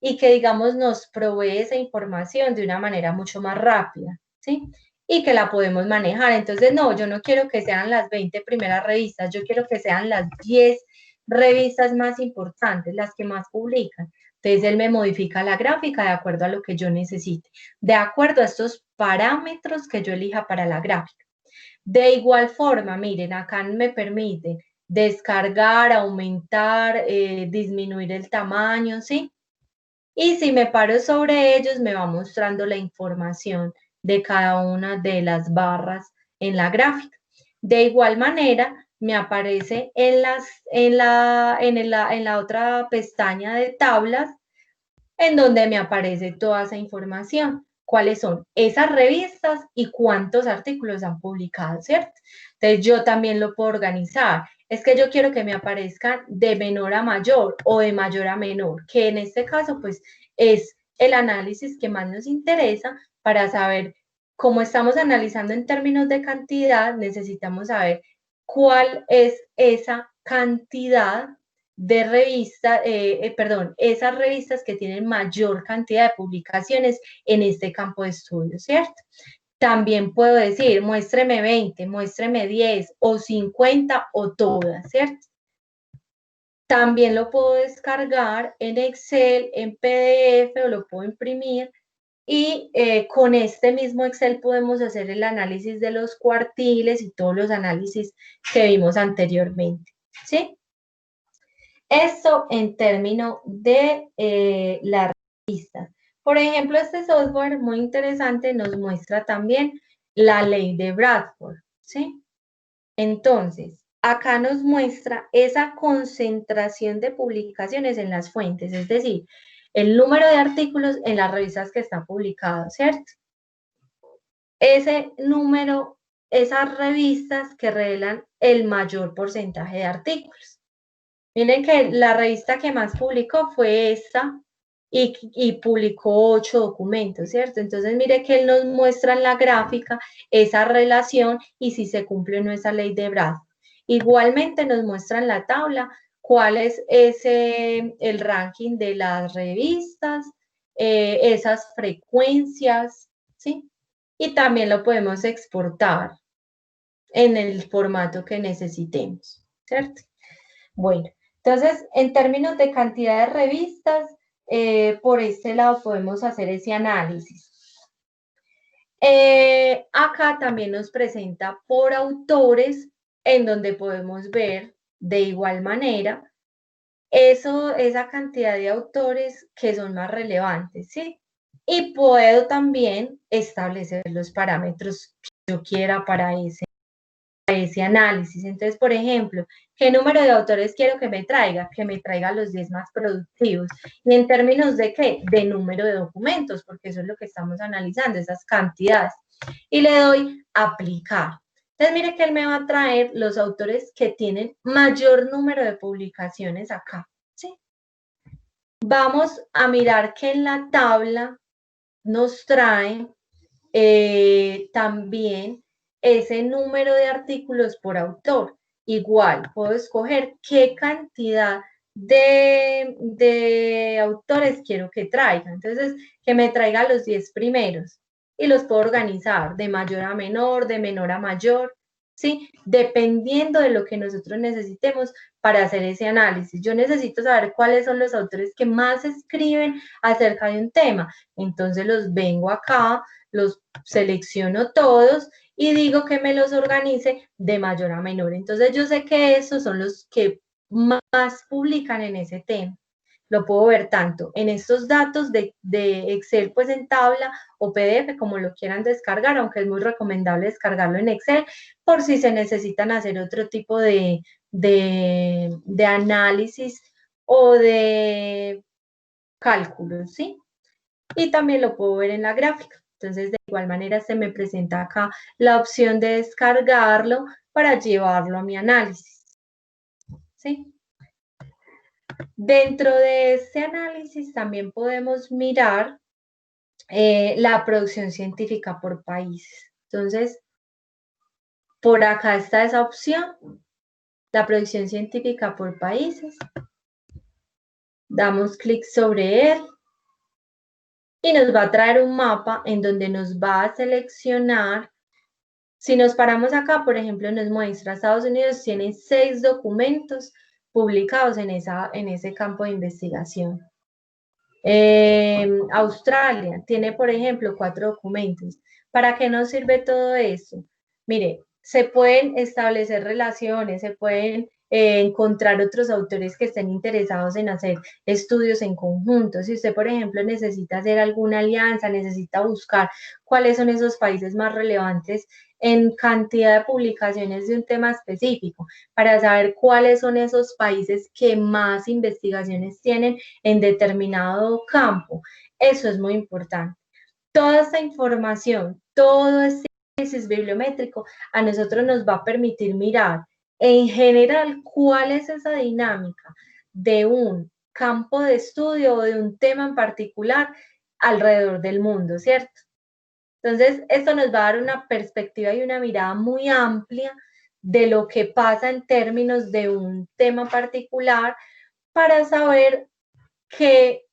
y que, digamos, nos provee esa información de una manera mucho más rápida, ¿sí? Y que la podemos manejar. Entonces, no, yo no quiero que sean las 20 primeras revistas, yo quiero que sean las 10 revistas más importantes, las que más publican. Entonces, él me modifica la gráfica de acuerdo a lo que yo necesite, de acuerdo a estos parámetros que yo elija para la gráfica. De igual forma, miren, acá me permite descargar, aumentar, disminuir el tamaño, ¿sí? Y si me paro sobre ellos, me va mostrando la información de cada una de las barras en la gráfica. De igual manera, me aparece en la otra pestaña de tablas, en donde me aparece toda esa información. ¿Cuáles son esas revistas y cuántos artículos han publicado, cierto? Entonces yo también lo puedo organizar. Es que yo quiero que me aparezcan de menor a mayor o de mayor a menor, que en este caso pues es el análisis que más nos interesa para saber cómo estamos analizando en términos de cantidad, necesitamos saber cuál es esa cantidad de revistas, esas revistas que tienen mayor cantidad de publicaciones en este campo de estudio, ¿cierto? También puedo decir, muéstreme 20, muéstreme 10 o 50 o todas, ¿cierto? También lo puedo descargar en Excel, en PDF o lo puedo imprimir y con este mismo Excel podemos hacer el análisis de los cuartiles y todos los análisis que vimos anteriormente, ¿sí? Esto en términos de las revistas. Por ejemplo, este software muy interesante nos muestra también la ley de Bradford, ¿sí? Entonces, acá nos muestra esa concentración de publicaciones en las fuentes, es decir, el número de artículos en las revistas que están publicados, ¿cierto? Ese número, esas revistas que revelan el mayor porcentaje de artículos. Miren que la revista que más publicó fue esta y publicó 8 documentos, ¿cierto? Entonces, mire que él nos muestra en la gráfica esa relación y si se cumple o no esa ley de Bradford. Igualmente nos muestra en la tabla cuál es el ranking de las revistas, esas frecuencias, ¿sí? Y también lo podemos exportar en el formato que necesitemos, ¿cierto? Bueno, entonces, en términos de cantidad de revistas, por este lado podemos hacer ese análisis. Acá también nos presenta por autores, en donde podemos ver de igual manera esa cantidad de autores que son más relevantes, ¿sí? Y puedo también establecer los parámetros que yo quiera para ese análisis. Entonces, por ejemplo, ¿qué número de autores quiero que me traiga? Que me traiga los 10 más productivos. ¿Y en términos de qué? De número de documentos, porque eso es lo que estamos analizando, esas cantidades. Y le doy aplicar. Entonces, mire que él me va a traer los autores que tienen mayor número de publicaciones acá, ¿sí? Vamos a mirar que en la tabla nos trae también ese número de artículos por autor. Igual, puedo escoger qué cantidad de autores quiero que traiga. Entonces, que me traiga los 10 primeros y los puedo organizar de mayor a menor, de menor a mayor, ¿sí? Dependiendo de lo que nosotros necesitemos para hacer ese análisis. Yo necesito saber cuáles son los autores que más escriben acerca de un tema. Entonces, los vengo acá, los selecciono todos y digo que me los organice de mayor a menor. Entonces yo sé que esos son los que más publican en ese tema. Lo puedo ver tanto en estos datos de Excel, pues en tabla o PDF, como lo quieran descargar, aunque es muy recomendable descargarlo en Excel, por si se necesitan hacer otro tipo de análisis o de cálculos, ¿sí? Y también lo puedo ver en la gráfica. Entonces, de igual manera, se me presenta acá la opción de descargarlo para llevarlo a mi análisis, ¿sí? Dentro de este análisis también podemos mirar la producción científica por países. Entonces, por acá está esa opción, la producción científica por países. Damos clic sobre él. Y nos va a traer un mapa en donde nos va a seleccionar. Si nos paramos acá, por ejemplo, nos muestra Estados Unidos tiene 6 documentos publicados en ese campo de investigación. Australia tiene, por ejemplo, 4 documentos. ¿Para qué nos sirve todo esto? Mire, se pueden establecer relaciones, se pueden encontrar otros autores que estén interesados en hacer estudios en conjunto. Si usted, por ejemplo, necesita hacer alguna alianza, necesita buscar cuáles son esos países más relevantes en cantidad de publicaciones de un tema específico, para saber cuáles son esos países que más investigaciones tienen en determinado campo. Eso es muy importante. Toda esta información, todo este análisis bibliométrico a nosotros nos va a permitir mirar en general cuál es esa dinámica de un campo de estudio o de un tema en particular alrededor del mundo, ¿cierto? Entonces, esto nos va a dar una perspectiva y una mirada muy amplia de lo que pasa en términos de un tema particular para saber qué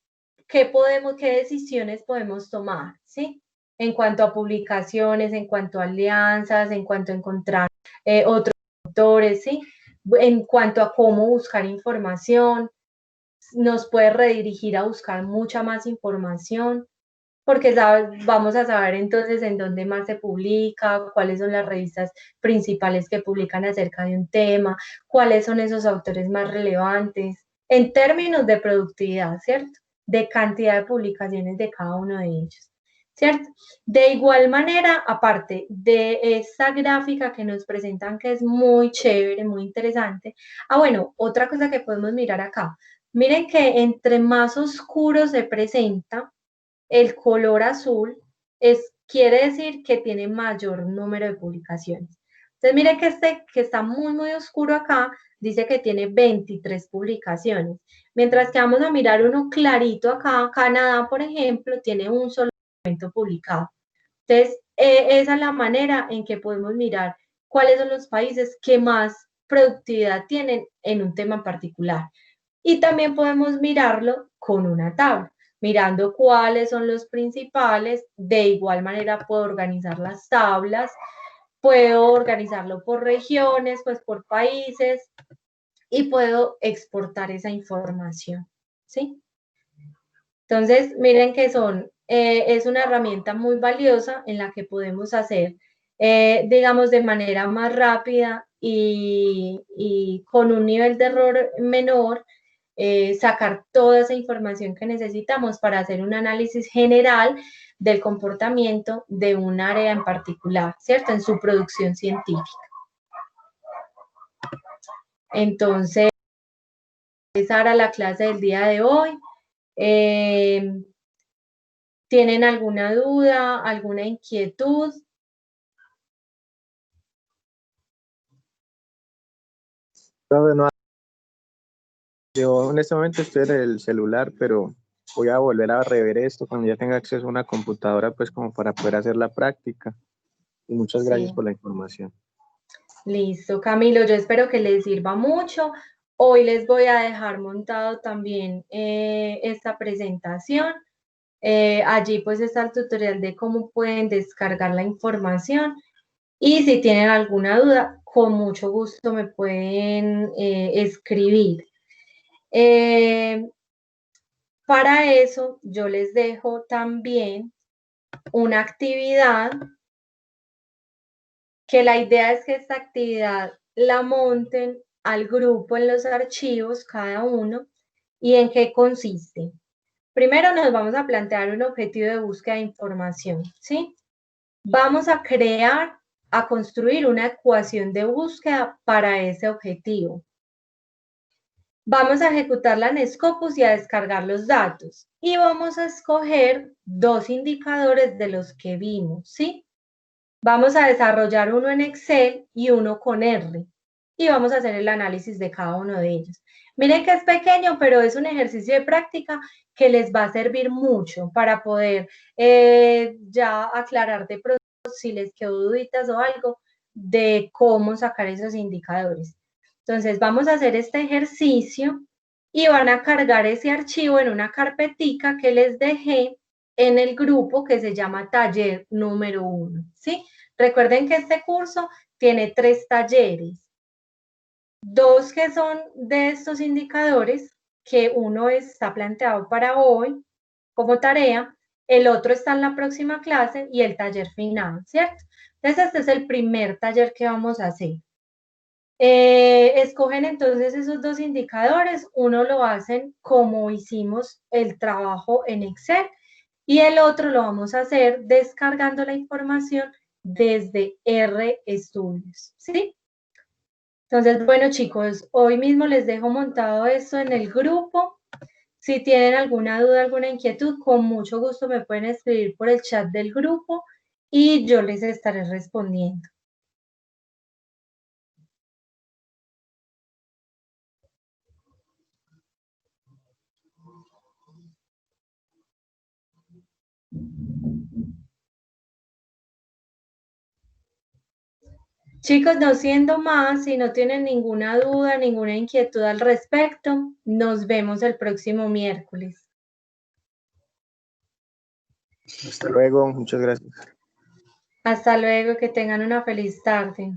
decisiones podemos tomar, ¿sí? En cuanto a publicaciones, en cuanto a alianzas, en cuanto a encontrar otros autores, ¿sí? En cuanto a cómo buscar información, nos puede redirigir a buscar mucha más información, porque vamos a saber entonces en dónde más se publica, cuáles son las revistas principales que publican acerca de un tema, cuáles son esos autores más relevantes, en términos de productividad, ¿cierto? De cantidad de publicaciones de cada uno de ellos, ¿cierto? De igual manera, aparte de esta gráfica que nos presentan, que es muy chévere, muy interesante, bueno, otra cosa que podemos mirar acá, miren que entre más oscuro se presenta, el color azul quiere decir que tiene mayor número de publicaciones. Entonces, miren que que está muy, muy oscuro acá, dice que tiene 23 publicaciones. Mientras que vamos a mirar uno clarito acá, Canadá, por ejemplo, tiene un solo documento publicado. Entonces, esa es la manera en que podemos mirar cuáles son los países que más productividad tienen en un tema en particular. Y también podemos mirarlo con una tabla, mirando cuáles son los principales. De igual manera puedo organizar las tablas, puedo organizarlo por regiones, pues por países, y puedo exportar esa información, ¿sí? Entonces, miren que es una herramienta muy valiosa en la que podemos hacer, digamos, de manera más rápida y con un nivel de error menor, sacar toda esa información que necesitamos para hacer un análisis general del comportamiento de un área en particular, ¿cierto? En su producción científica. Entonces, esa era la clase del día de hoy. ¿Tienen alguna duda, alguna inquietud? No, yo en este momento estoy en el celular, pero voy a volver a rever esto cuando ya tenga acceso a una computadora, pues como para poder hacer la práctica. Y muchas gracias por la información. Listo, Camilo, yo espero que les sirva mucho. Hoy les voy a dejar montado también esta presentación. Allí pues está el tutorial de cómo pueden descargar la información. Y si tienen alguna duda, con mucho gusto me pueden escribir. Para eso, yo les dejo también una actividad, que la idea es que esta actividad la monten al grupo en los archivos, cada uno, y en qué consiste. Primero nos vamos a plantear un objetivo de búsqueda de información, ¿sí? Vamos a construir una ecuación de búsqueda para ese objetivo. Vamos a ejecutarla en Scopus y a descargar los datos. Y vamos a escoger 2 indicadores de los que vimos, ¿sí? Vamos a desarrollar uno en Excel y uno con R. Y vamos a hacer el análisis de cada uno de ellos. Miren que es pequeño, pero es un ejercicio de práctica que les va a servir mucho para poder ya aclarar de pronto si les quedó duditas o algo de cómo sacar esos indicadores. Entonces, vamos a hacer este ejercicio y van a cargar ese archivo en una carpetica que les dejé en el grupo que se llama taller número 1, ¿sí? Recuerden que este curso tiene 3 talleres. 2 que son de estos indicadores, que uno está planteado para hoy como tarea, el otro está en la próxima clase y el taller final, ¿cierto? Entonces, este es el primer taller que vamos a hacer. Escogen entonces esos dos indicadores, uno lo hacen como hicimos el trabajo en Excel y el otro lo vamos a hacer descargando la información desde RStudios, ¿sí? Entonces, bueno chicos, hoy mismo les dejo montado esto en el grupo. Si tienen alguna duda, alguna inquietud, con mucho gusto me pueden escribir por el chat del grupo y yo les estaré respondiendo. Chicos, no siendo más, si no tienen ninguna duda, ninguna inquietud al respecto, nos vemos el próximo miércoles. Hasta luego, muchas gracias. Hasta luego, que tengan una feliz tarde.